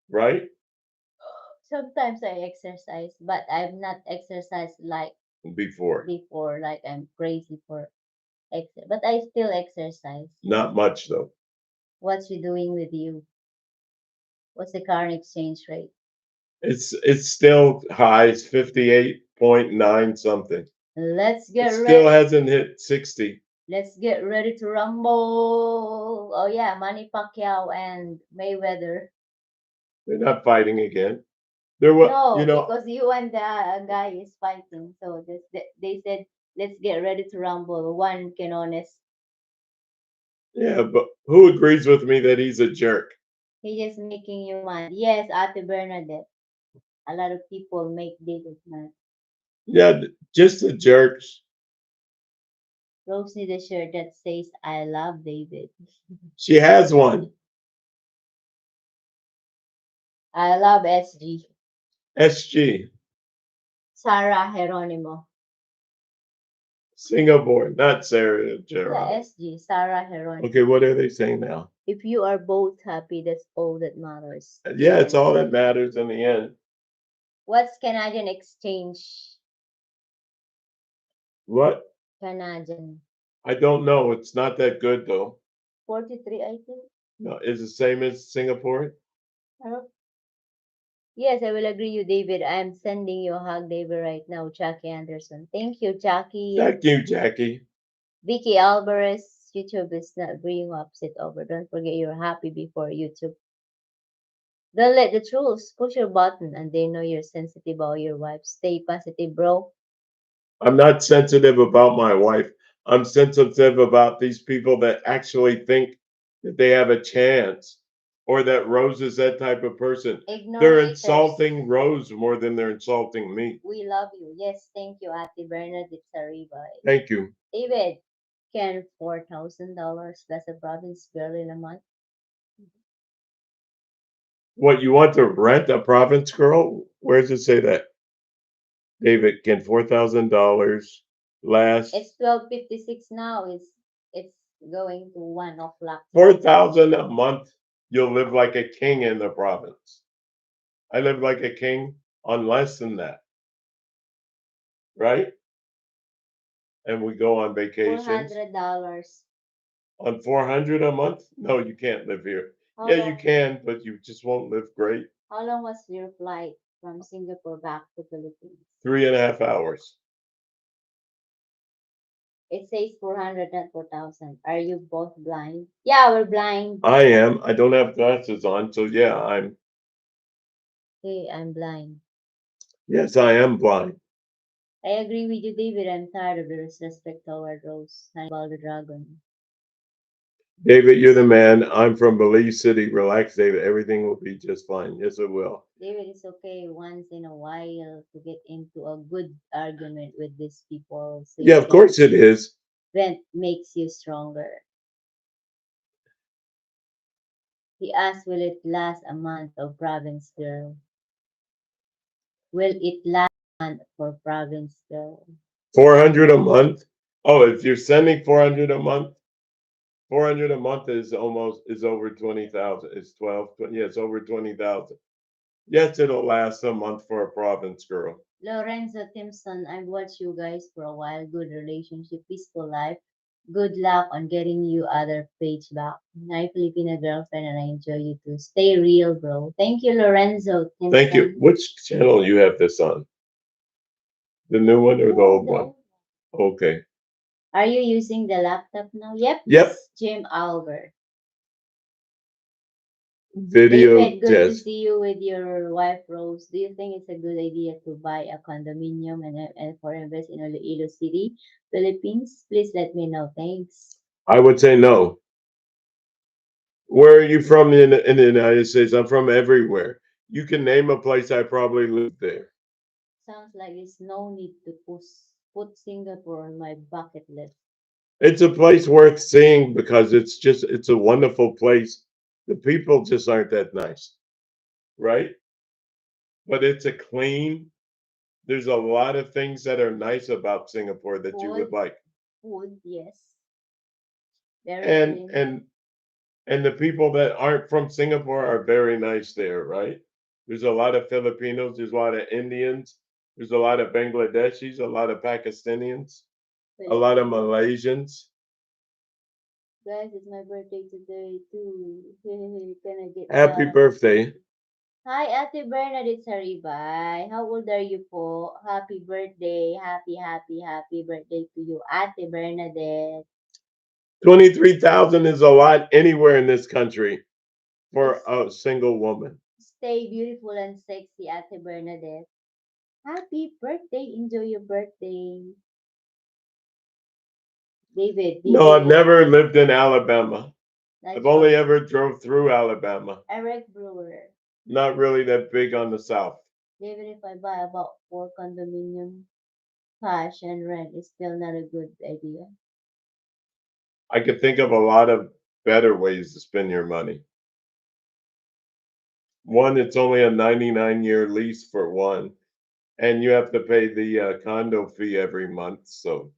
Right? Sometimes I exercise, but I've not exercised like Before. like I'm crazy for exercise. But I still exercise. Not much though. What's she doing with you? What's the current exchange rate? It's still high. It's 58.9 something. Let's It get still ready. hasn't hit 60. Let's get ready to rumble. Oh yeah, Manny Pacquiao and Mayweather. They're not fighting again. There was, No, you know, because you and the guy is fighting. So they said, let's get ready to rumble. One Canones. yeah, but who agrees with me that he's a jerk? He just making you mad. Yes, Ate Bernadette. A lot of people make David mad. Yeah, just the jerks. Rose need a shirt that says I love David. She has one. I love SG. SG, Sarah Geronimo. Singapore, not Sarah Yeah, Gerald. SG. Sarah Geronimo. Okay, what are they saying now? If you are both happy, that's all that matters. Yeah, it's all that matters in the end. What's Canadian exchange? What? Canadian. I don't know. It's not that good though. 43, I think. No, is the same as Singapore? Huh? Yes, I will agree you, David. I am sending you a hug, David, right now. Jackie Anderson. Thank you, Jackie. Thank you, Jackie. Vicky Alvarez. YouTube is not bringing upset over. Don't forget you're happy before YouTube. Don't let the trolls push your button and they know you're sensitive about your wife. Stay positive, bro. I'm not sensitive about my wife. I'm sensitive about these people that actually think that they have a chance or that Rose is that type of person. Ignore They're haters. insulting Rose more than they're insulting me. We love you. Yes, thank you, Ate Bernadette Sariba. Thank you. David, can $4,000 plus a province girl in a month? What, you want to rent a province girl? Where does it say that? David, can $4,000 last? It's 12:56 now. It's going to 1 o'clock. 4,000 a month, you'll live like a king in the province. I live like a king on less than that, right? And we go on vacations $400. on 400 a month. No, you can't live here. How Yeah, you long? can, but you just won't live great. How long was your flight from Singapore back to Philippines? 3.5 hours. It says 400, not 4,000. Are you both blind? Yeah, we're blind. I am. I don't have glasses on, so yeah, Hey, I'm blind. yes, I am blind. I agree with you, David. I'm tired of the disrespect toward Rose, Hannibal the Dragon. David, you're the man. I'm from Belize City. Relax, David. Everything will be just fine. Yes, it will. David, it's okay once in a while to get into a good argument with these people. So Yeah, you of course it is. vent makes you stronger. He asked, will it last a month of province girl? Will it last a month for province girl? 400 a month. Oh, if you're sending 400 a month, 400 a month is over 20,000. It's 12, 20, yeah, it's over 20,000. Yes, it'll last a month for a province girl. Lorenzo Timson, I've watched you guys for a while. Good relationship, peaceful life. Good luck on getting you other page back. My Filipino girlfriend and I enjoy you too. Stay real, bro. Thank you, Lorenzo Timson. Thank you. Which channel you have this on? The new one or the old one? Okay. Are you using the laptop now? Yep. Yep. Jim Albert. Video David, good to test. see you with your wife Rose. Do you think it's a good idea to buy a condominium and for invest in Iloilo City, Philippines? Please let me know. Thanks. I would say no. Where are you from in the United States? I'm from everywhere. You can name a place I probably lived there. Sounds like there's no need to put Singapore on my bucket list. It's a place worth seeing because it's a wonderful place. The people just aren't that nice, right? But it's a clean. There's a lot of things that are nice about Singapore that you would Food, like. food, yes. Very And clean. and the people that aren't from Singapore are very nice there, right? There's a lot of Filipinos, there's a lot of Indians, there's a lot of Bangladeshis, a lot of Pakistanians, a lot of Malaysians. Guys, it's my birthday today too. Can I get Happy birthday. Hi, Ate Bernadette Saribay. How old are you po? Happy birthday. Happy birthday to you, Ate Bernadette. 23,000 is a lot anywhere in this country for a single woman. Stay beautiful and sexy, Ate Bernadette. Happy birthday. Enjoy your birthday. David, No, I've never lived in Alabama. I've Natural. only ever drove through Alabama. Eric Brewer. Not really that big on the South. David, if I buy about 4 condominium, cash and rent is still not a good idea. I could think of a lot of better ways to spend your money. One, it's only a 99-year lease for one, and you have to pay the condo fee every month. So,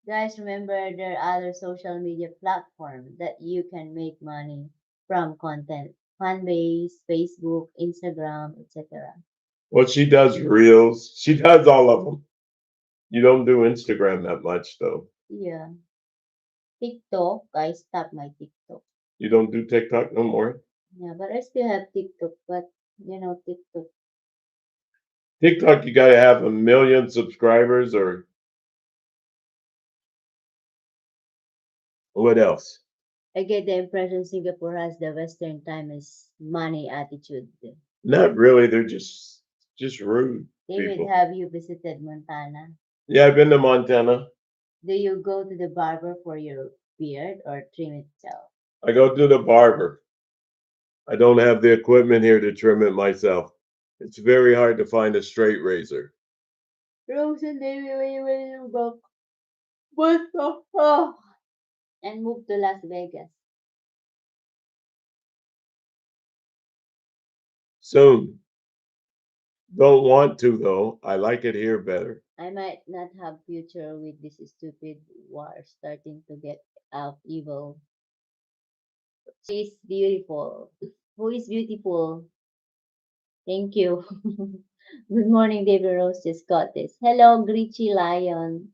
Guys, remember there are other social media platforms that you can make money from content. Fanbase, Facebook, Instagram, etc. well, she does reels. She does all of them. You don't do Instagram that much, though. Yeah. TikTok, I stopped my TikTok. You don't do TikTok no more. Yeah, but I still have TikTok, but TikTok. TikTok, you got to have 1 million subscribers, or what else? I get the impression Singapore has the Western time is money attitude. Not really. They're just rude David, people. have you visited Montana? Yeah, I've been to Montana. Do you go to the barber for your beard or trim itself? I go to the barber. I don't have the equipment here to trim it myself. It's very hard to find a straight razor. Rose and David, when you go, what the fuck? And move to Las Vegas. Soon. Don't want to though. I like it here better. I might not have future with this stupid war starting to get out evil. She's beautiful. Who is beautiful? Thank you. Good morning, David Rose. Just got this. Hello, Gritchy Lion.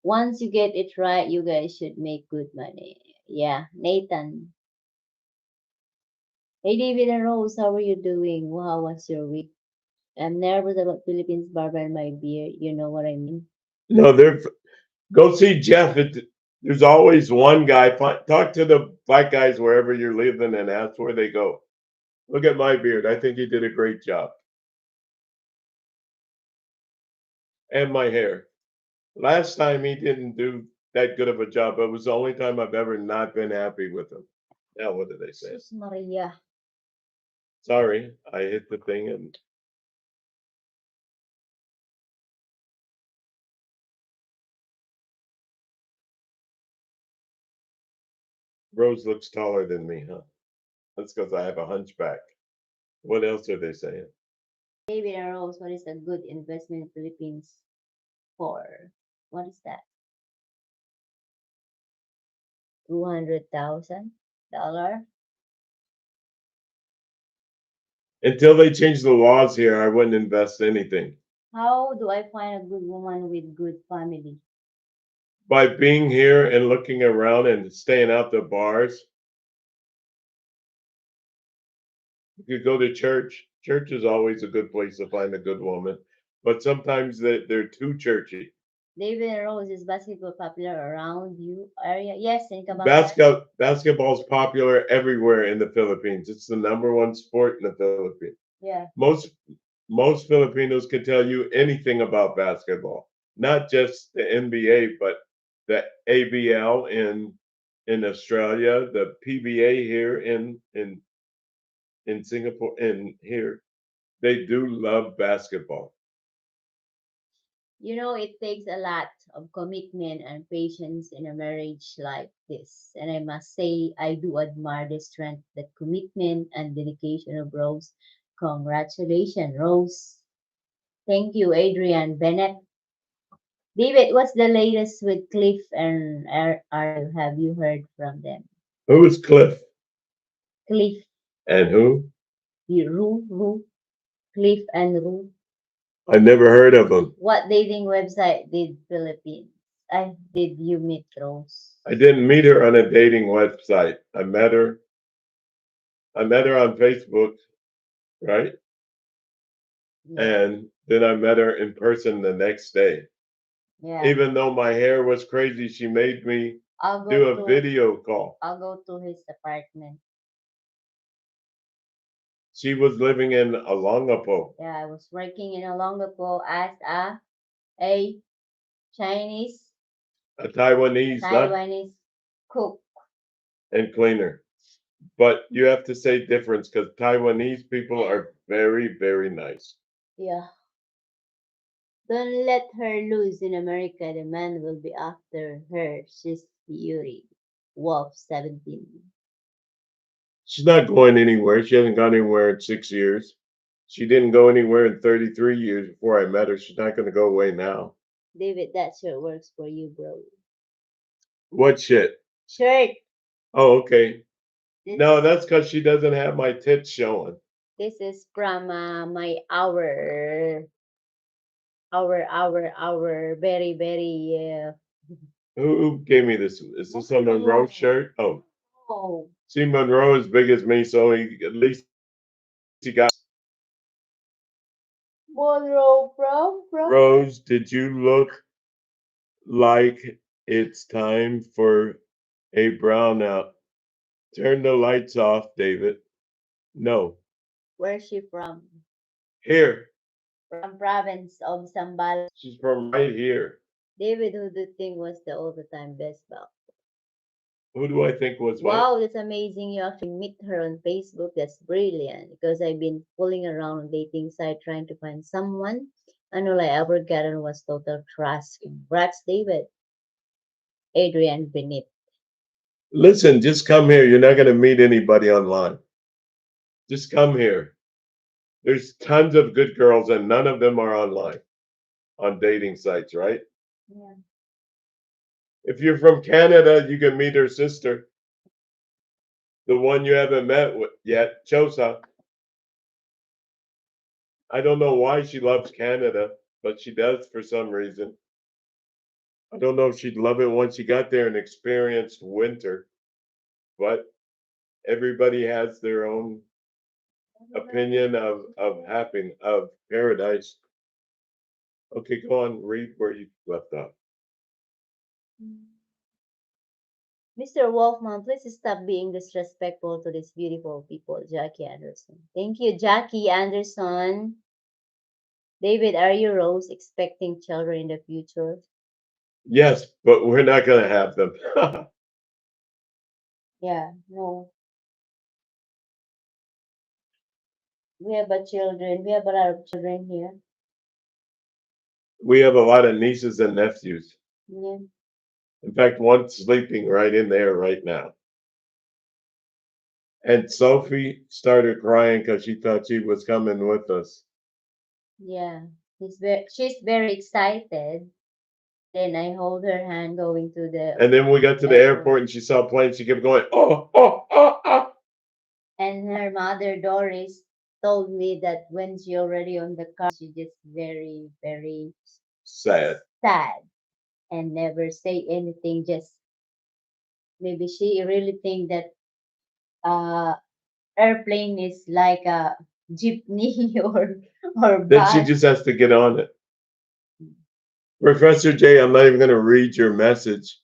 Once you get it right, you guys should make good money. Yeah, Nathan. Hey, David and Rose, how are you doing? How was your week? I'm nervous about Philippines barber and my beer. You know what I mean? No, they're go see Jeff. There's always one guy. Talk to the black guys wherever you're living and ask where they go. Look at my beard. I think he did a great job. And my hair. Last time he didn't do that good of a job. It was the only time I've ever not been happy with him. Now, what did they say? Sus Maria. Sorry, I hit the thing and Rose looks taller than me, huh? That's because I have a hunchback. What else are they saying? David and Rose, what is a good investment in Philippines for? What is that? $200,000? Until they change the laws here, I wouldn't invest anything. How do I find a good woman with good family? By being here and looking around and staying out the bars, you could go to church. Church is always a good place to find a good woman, but sometimes they're too churchy. David and Rose, is basketball popular around you area? Yes, in Kabanga. Basketball is popular everywhere in the Philippines. It's the number one sport in the Philippines. Yeah. Most Filipinos can tell you anything about basketball, not just the NBA, but the ABL in Australia, the PBA here in Singapore, and here they do love basketball. You know, it takes a lot of commitment and patience in a marriage like this. And I must say, I do admire the strength, the commitment, and dedication of Rose. Congratulations, Rose. Thank you, Adrian Bennett. David, what's the latest with Cliff and Are have you heard from them? Who is Cliff Cliff, and who? Ru, Cliff and Ru. I never heard of him. What dating website did Philippines? I did you meet Rose? I didn't meet her on a dating website. I met her. I met her on Facebook, right? Yeah. And then I met her in person the next day. Yeah. Even though my hair was crazy, she made me I'll do go a to video call. I'll go to his apartment. She was living in Olongapo. Yeah, I was working in Olongapo as a Chinese A Taiwanese, not Taiwanese cook. and cleaner. But you have to say difference because Taiwanese people are very, very nice. Yeah. Don't let her loose in America. The man will be after her. She's Yuri. Wolf 17. She's not going anywhere. She hasn't gone anywhere in 6 years. She didn't go anywhere in 33 years before I met her. She's not going to go away now. David, that shirt works for you, bro. What shit? Shirt. Oh, okay. This No, is that's because she doesn't have my tits showing. this is from my our very Who gave me this? Is this a Monroe shirt? Oh, oh see, Monroe is big as me, so at least he got. Monroe from Rose, did you look like it's time for a brownout? Turn the lights off, David. No. where's she from? Here. from province of Zambales. She's from right here. David, who do you think was the all the time best pal? Who do I think was what? Wow, that's amazing. You actually meet her on Facebook. That's brilliant. Because I've been fooling around on dating site trying to find someone. And all I ever gotten was total trash. Congrats, David. Adrian Benit. Listen, just come here. You're not going to meet anybody online. Just come here. There's tons of good girls, and none of them are online on dating sites, right? Yeah. If you're from Canada, you can meet her sister, the one you haven't met yet, Chosa. I don't know why she loves Canada, but she does for some reason. I don't know if she'd love it once she got there and experienced winter, but everybody has their own opinion of happiness, of paradise. Okay, go on, read where you left off. Mr. Wolfman, please stop being disrespectful to these beautiful people, Jackie Anderson. Thank you, Jackie Anderson. David, are you Rose expecting children in the future? Yes, but we're not going to have them. Yeah, no. We have a children. We have a lot of children here. We have a lot of nieces and nephews. Yeah. In fact, one's sleeping right in there right now. And Sophie started crying because she thought she was coming with us. Yeah. She's very excited. Then I hold her hand going to the And then we got to the airport and she saw planes. She kept going, oh, oh, oh, oh. And her mother Doris told me that when she already on the car, she just very, very Sad. sad and never say anything. Just maybe she really think that uh airplane is like a jeepney or Then she bus. just has to get on it. Professor J, I'm not even going to read your message.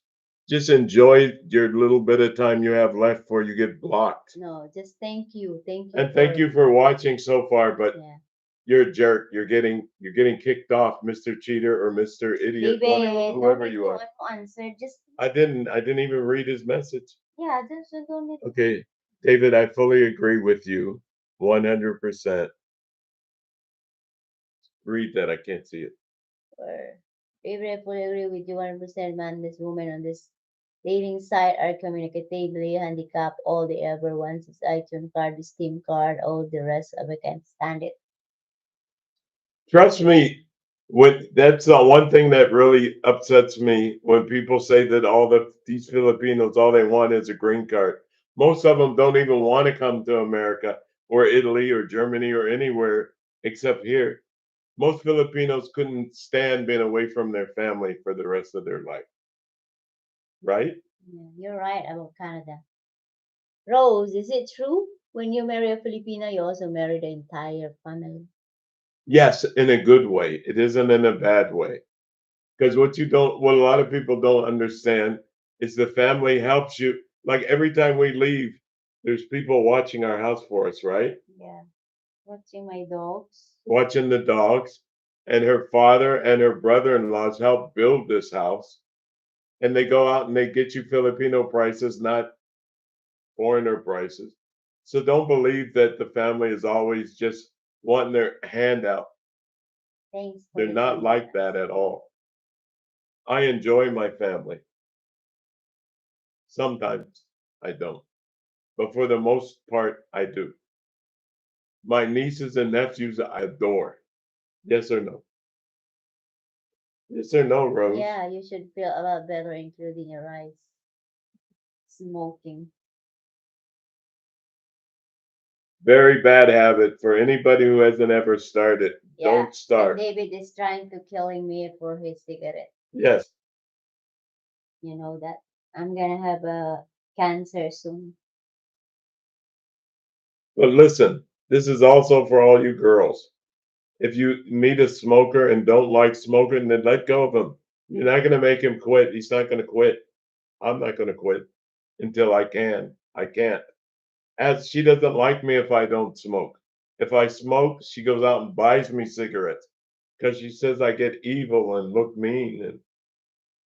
Just enjoy your little bit of time you have left before you get blocked. No, just thank you. Thank you. And thank you for watching so far, but Yeah. you're a jerk. You're getting kicked off, Mr. Cheater or Mr. Idiot, David, whoever don't you are. want to answer. Just I didn't even read his message. yeah, just don't need Okay, David, I fully agree with you 100%. Read that. I can't see it. or David, I fully agree with you 100%, man. This woman on this dating site are communicatively handicapped. All they ever want is iTunes card, the Steam card, all the rest of it can't stand it. Trust me, that's the one thing that really upsets me when people say that these Filipinos all they want is a green card. Most of them don't even want to come to America or Italy or Germany or anywhere except here. Most Filipinos couldn't stand being away from their family for the rest of their life. Right? Yeah, you're right about Canada. Rose, is it true? When you marry a Filipino, you also marry the entire family. Yes, in a good way. It isn't in a bad way. Because what a lot of people don't understand is the family helps you. Like every time we leave, there's people watching our house for us, right? Yeah. Watching my dogs. Watching the dogs. And her father and her brother in laws help build this house. And they go out and they get you Filipino prices, not foreigner prices. So don't believe that the family is always just wanting their hand out. Thanks. They're not like that at all. I enjoy my family. Sometimes I don't, but for the most part, I do. My nieces and nephews, I adore. Yes or no? Yes or no, Rose? Yeah, you should feel a lot better, including your eyes. Smoking. Very bad habit for anybody who hasn't ever started. Yeah. Don't And start. David is trying to killing me for his cigarette. Yes, You know that? I'm gonna have a cancer soon. but listen, this is also for all you girls. If you meet a smoker and don't like smoking, then let go of him. You're not going to make him quit. He's not going to quit. I'm not going to quit until I can. I can't. As she doesn't like me if I don't smoke. If I smoke, she goes out and buys me cigarettes. Because she says I get evil and look mean and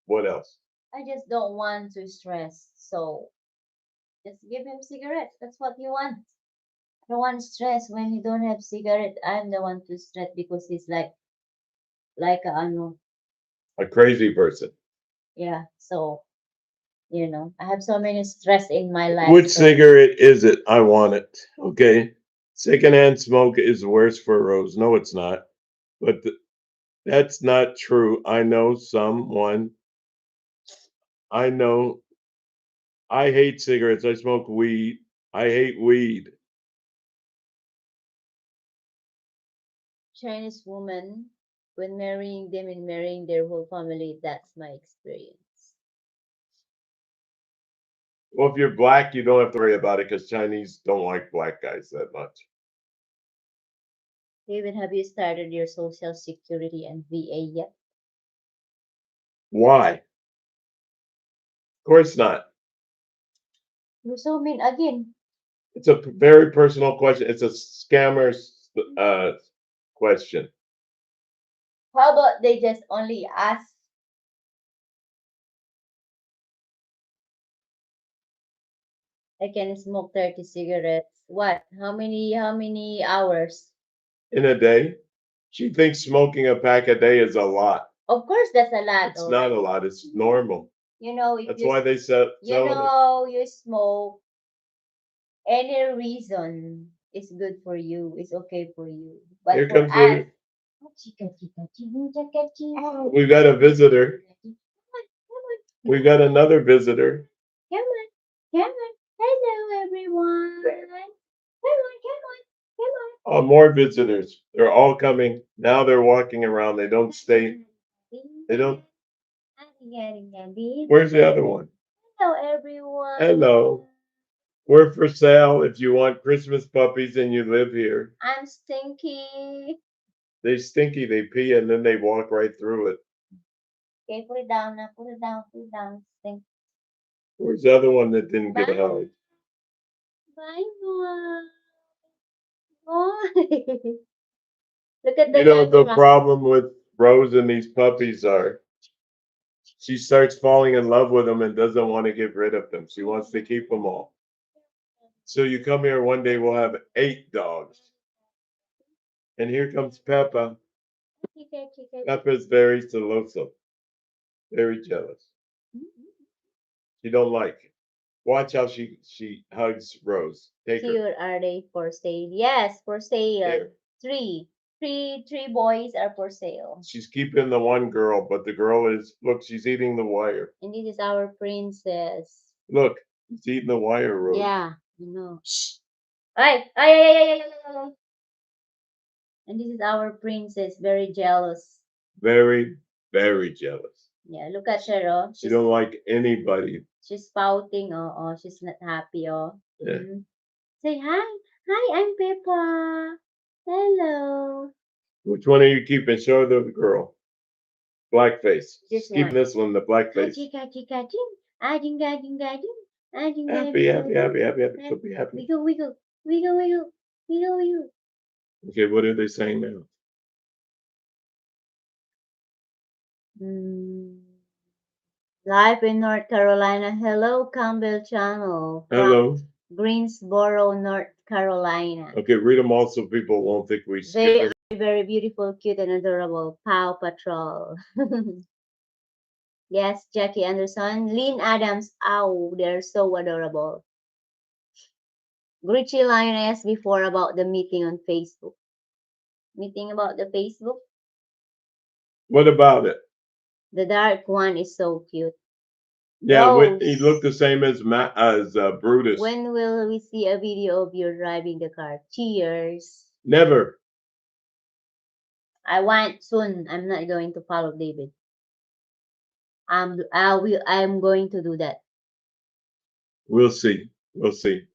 what else? I just don't want to stress. So just give him cigarettes. That's what you want. I don't want stress when you don't have cigarette. I'm the one to stress because he's like a ano. A crazy person. Yeah. So I have so many stress in my life. Which So cigarette is it? I want it. Okay. Secondhand smoke is worse for Rose. No, it's not. But that's not true. I know someone. I know. I hate cigarettes. I smoke weed. I hate weed. Chinese woman, when marrying them and marrying their whole family, that's my experience. Well, if you're black, you don't have to worry about it because Chinese don't like black guys that much. David, have you started your social security and VA yet? Why? Of course not. You're so mean again. It's a very personal question. It's a scammer's question. How about they just only ask? I can smoke 30 cigarettes. What? How many hours? In a day. She thinks smoking a pack a day is a lot. Of course that's a lot It's not a already. lot. It's normal. If That's you why they sell it. you smoke, any reason is good for you, is okay for you. But Here for comes us, the. We've got a visitor. We've got another visitor. Come on, come on. Hello, everyone. Come on, come on, come on. Oh, more visitors. They're all coming. Now they're walking around. They don't stay. They don't. Where's the other one? Hello, everyone. Hello. We're for sale if you want Christmas puppies and you live here. I'm Stinky. They stinky, they pee, and then they walk right through it. Okay, put it down now. Put it down. Put it down. Stink. Where's the other one that didn't get a Bye. hug? Bye, boy. Boy. Look at You the know, the camera. problem with Rose and these puppies are she starts falling in love with them and doesn't want to get rid of them. She wants to keep them all. So you come here one day, we'll have 8 dogs. And here comes Peppa. Peppa's very celoso, very jealous. She don't like it. Watch how she hugs Rose. Take her. Cute are they for sale? Yes, for sale. There. Three boys are for sale. She's keeping the one girl, but the girl is look, she's eating the wire. And this is our princess. Look, she's eating the wire, Rose. Yeah, Shh. Ay, ay, ay, ay, ay, ay, ay, ay. And this is our princess, very jealous. Very, very jealous. Yeah, look at her, oh. She don't like anybody. She's pouting, oh, she's not happy, oh. Yeah. Say hi. Hi, I'm Peppa. Hello. Which one are you keeping? Show the girl. Black face. This Keep one. this one, the black face. Kachi, kachi, kachi. Ajing, ajing, ajing. Ajing, Happy, ajing, happy, happy, ajing. happy, happy. She'll be happy. Wiggle, wiggle, wiggle, wiggle, wiggle, wiggle. Okay, what are they saying now? Live in North Carolina. Hello, Campbell Channel. From Hello. Greensboro, North Carolina. Okay, read them all so people won't think we skipped Very, them. very beautiful, cute, and adorable. Paw Patrol. Yes, Jackie Anderson. Lynn Adams. Ow, they're so adorable. Richie Lion asked before about the meeting on Facebook. Meeting about the Facebook? What about it? The dark one is so cute. Yeah, he Rose. looked the same as Brutus. When will we see a video of you driving the car? Cheers. Never. I want soon. I'm not going to follow David. I'm going to do that. We'll see. We'll see.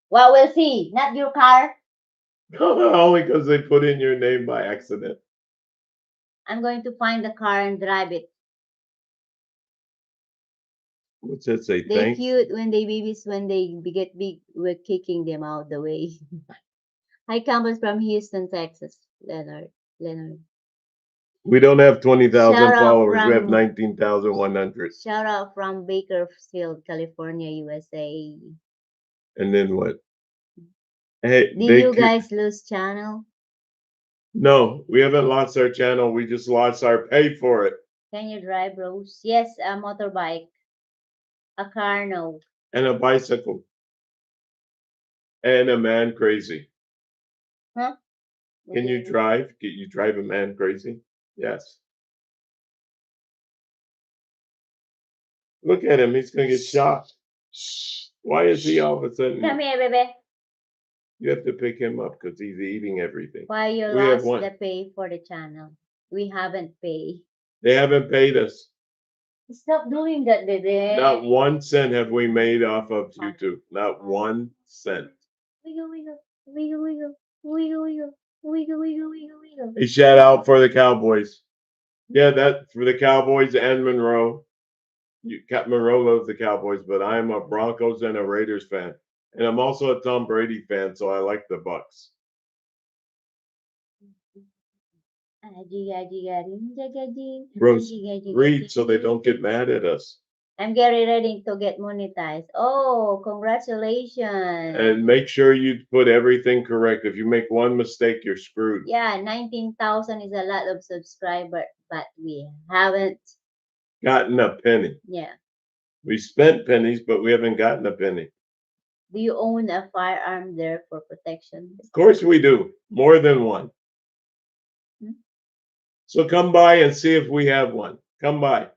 Well, we'll see. Not your car. Only because they put in your name by accident. I'm going to find the car and drive it. What's that say? They're Thanks. cute when they babies. When they get big, we're kicking them out the way. Hi, Campbell from Houston, Texas. Leonard. We don't have 20,000 Shout out followers. We have from 19,100. shout out from Bakersfield, California, USA. And then what? Hey, Did you guys lose channel? No, we haven't lost our channel. We just lost our pay for it. Can you drive, Rose? Yes, a motorbike. A car, no. And a bicycle. And a man crazy. Huh? Can you drive? Can you drive a man crazy? Yes. Look at him. He's going to get shot. Why is he all of a sudden? Come here, baby. You have to pick him up because he's eating everything. Why you We have lost one. the pay for the channel? We haven't paid. They haven't paid us. Stop doing that, baby. Not 1 cent have we made off of YouTube. Not 1 cent. Wiggle, wiggle, wiggle, wiggle, wiggle, wiggle, wiggle, wiggle, wiggle, wiggle. A shout out for the Cowboys. Yeah, that for the Cowboys and Monroe. Monroe loves the Cowboys, but I am a Broncos and a Raiders fan, and I'm also a Tom Brady fan, so I like the Bucks. Rose, read so they don't get mad at us. I'm getting ready to get monetized. Oh, congratulations. And make sure you put everything correct. If you make one mistake, you're screwed. Yeah, 19,000 is a lot of subscribers, but we haven't gotten a penny. Yeah. We spent pennies, but we haven't gotten a penny. Do you own a firearm there for protection? Of course we do. More than one. So come by and see if we have one. Come by.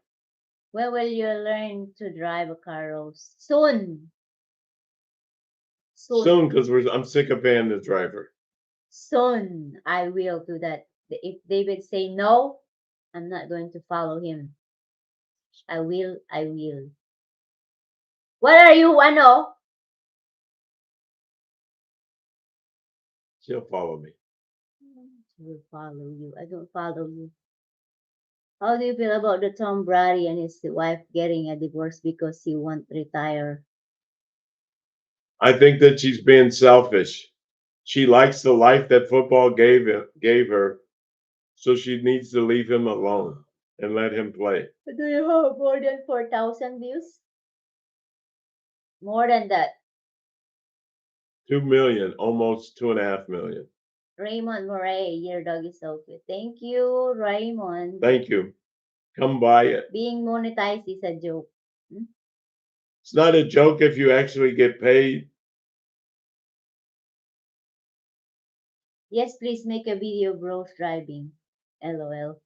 When will you learn to drive a car, Rose? Soon. Soon, because I'm sick of paying the driver. Soon, I will do that. If David say no, I'm not going to follow him. I will. What are you, ano? She'll follow me. She will follow you. I don't follow you. How do you feel about the Tom Brady and his wife getting a divorce because he won't retire? I think that she's being selfish. She likes the life that football gave her, so she needs to leave him alone and let him play. Do you have more than 4,000 views? More than that. 2 million, almost 2.5 million. Raymond Moray, your dog is so cute. Thank you, Raymond. Thank you. Come buy it. Being monetized is a joke. It's not a joke if you actually get paid. Yes, please make a video of Rose driving. LOL.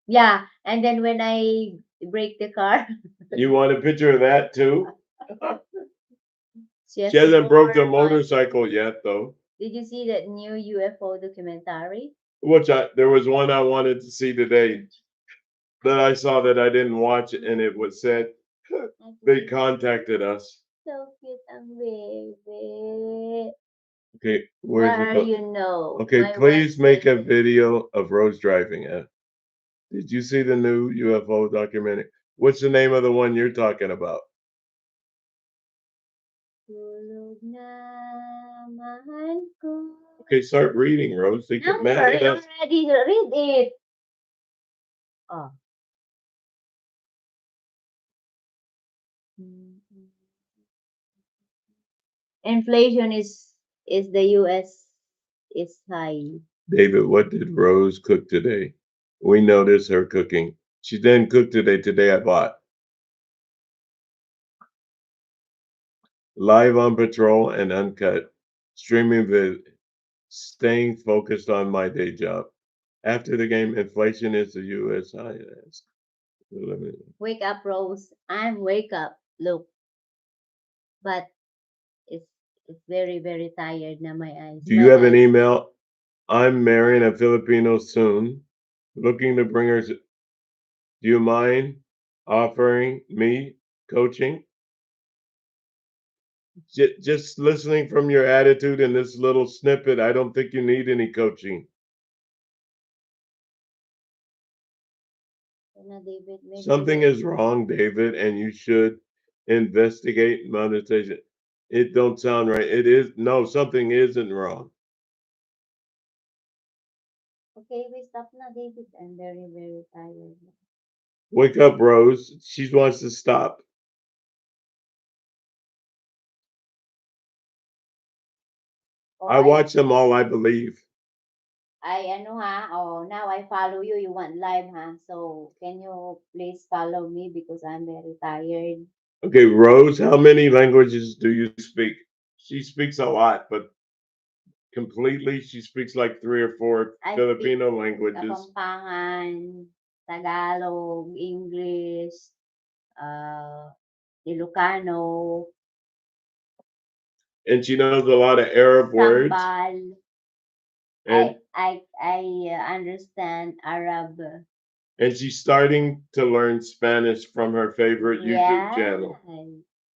Yeah, and then when I break the car. You want a picture of that too? She She hasn't broke the motorcycle yet, though. Did you see that new UFO documentary? There was one I wanted to see today that I saw that I didn't watch, and it was said they contacted us. So cute and baby. Okay, What are you know? Okay, please make a video of Rose driving it. Did you see the new UFO documentary? What's the name of the one you're talking about? Okay, start reading, Rose. They get mad at us. Already read it. Oh. Inflation is the US is high. David, what did Rose cook today? We noticed her cooking. She didn't cook today. Today I bought. Live on patrol and uncut. Streaming vid. Staying focused on my day job. After the game, inflation is the US highest. Wake up, Rose. I'm wake up. Look. But it's very, very tired now, my eyes. Do you have an email? I'm marrying a Filipino soon. Looking to bring her. Do you mind offering me coaching? Just listening from your attitude in this little snippet, I don't think you need any coaching. Something is wrong, David, and you should investigate monetization. It don't sound right. It is. No, something isn't wrong. Okay, we stop na, David. I'm very, very tired. Wake up, Rose. She wants to stop. Oh, I watch them all, I believe. ano ha, oh, now I follow you. You want live, ha? So, can you please follow me because I'm very tired. Okay, Rose, how many languages do you speak? She speaks a lot, but completely, she speaks like 3 or 4 I speak Filipino languages. Kapampangan, Tagalog, English, uh, Ilocano, And she knows a lot of Arab words. Sambal. And I understand Arab. and she's starting to learn Spanish from her favorite YouTube Yeah, channel.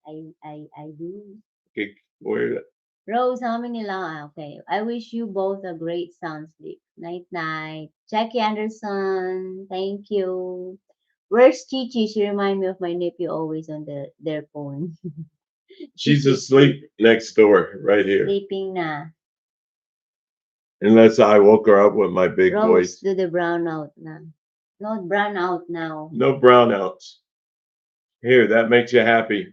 I do. Okay, where Rose, how many lang? Okay. I wish you both a great sound sleep. Night night. Jackie Anderson, thank you. Where's Chichi? She remind me of my nephew always on their phone. she's Chichi asleep next door, right here. sleeping na. Unless I woke her up with my big Rose, voice. do the brownout na. No brownout now. No brownouts. Here, that makes you happy.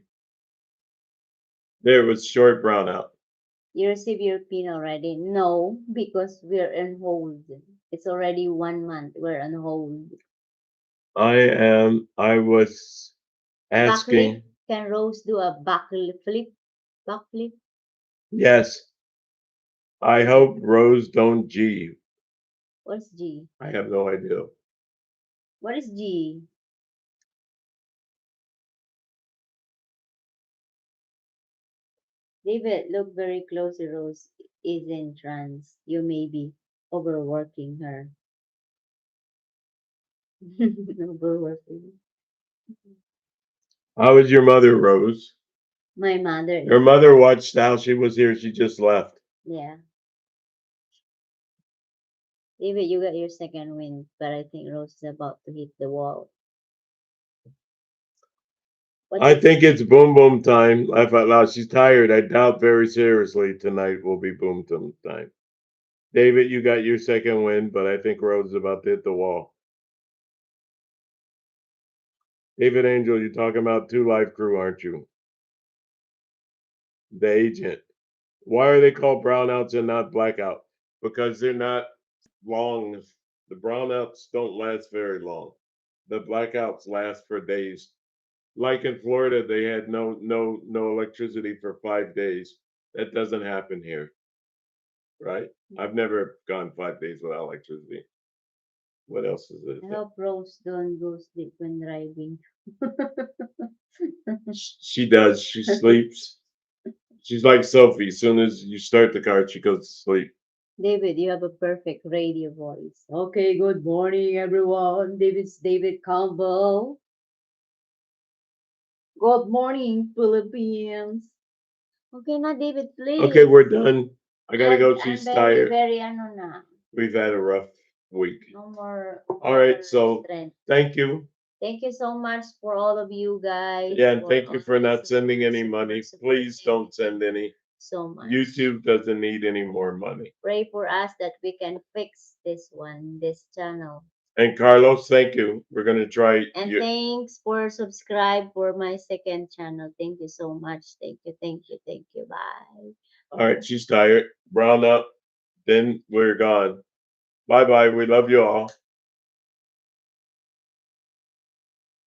There was short brownout. You received your PIN already? No, because we're on hold. It's already 1 month. We're on hold. I was Backflip. asking. Can Rose do a backflip? Backflip? Yes, I hope Rose don't G. What's G? I have no idea. What is G? David, look very closely. Rose is in trance. You may be overworking her. Overworking. How is your mother, Rose? My mother Your is, mother watched how she was here. She just left. yeah. David, you got your second win, but I think Rose is about to hit the wall. What's I think it's boom boom time. Laugh out loud. She's tired. I doubt very seriously tonight will be boom boom time. David, you got your second win, but I think Rose is about to hit the wall. David Angel, you're talking about 2 Live Crew, aren't you? The agent. Why are they called brownouts and not blackout? Because they're not long. The brownouts don't last very long. The blackouts last for days. Like in Florida, they had no electricity for 5 days. That doesn't happen here, right? I've never gone 5 days without electricity. What else is I it? hope Rose don't go sleep when driving. She does. She sleeps. She's like Sophie. As soon as you start the car, she goes to sleep. David, you have a perfect radio voice. Okay, good morning, everyone. David Campbell. Good morning, Philippines. Okay na, David, Okay, please. we're done. I gotta go. I'm She's very, tired. very ano na. We've had a rough week. No more. All right, so strength. thank you. Thank you so much for all of you guys. Yeah, and for thank you for not always sending any money. Please don't send any. so much. YouTube doesn't need any more money. Pray for us that we can fix this one, this channel. And Carlos, thank you. We're gonna try. And thanks for subscribe for my second channel. Thank you so much. Thank you, thank you, thank you. Bye. All right, she's tired. Brown up. Then we're gone. Bye bye. We love you all.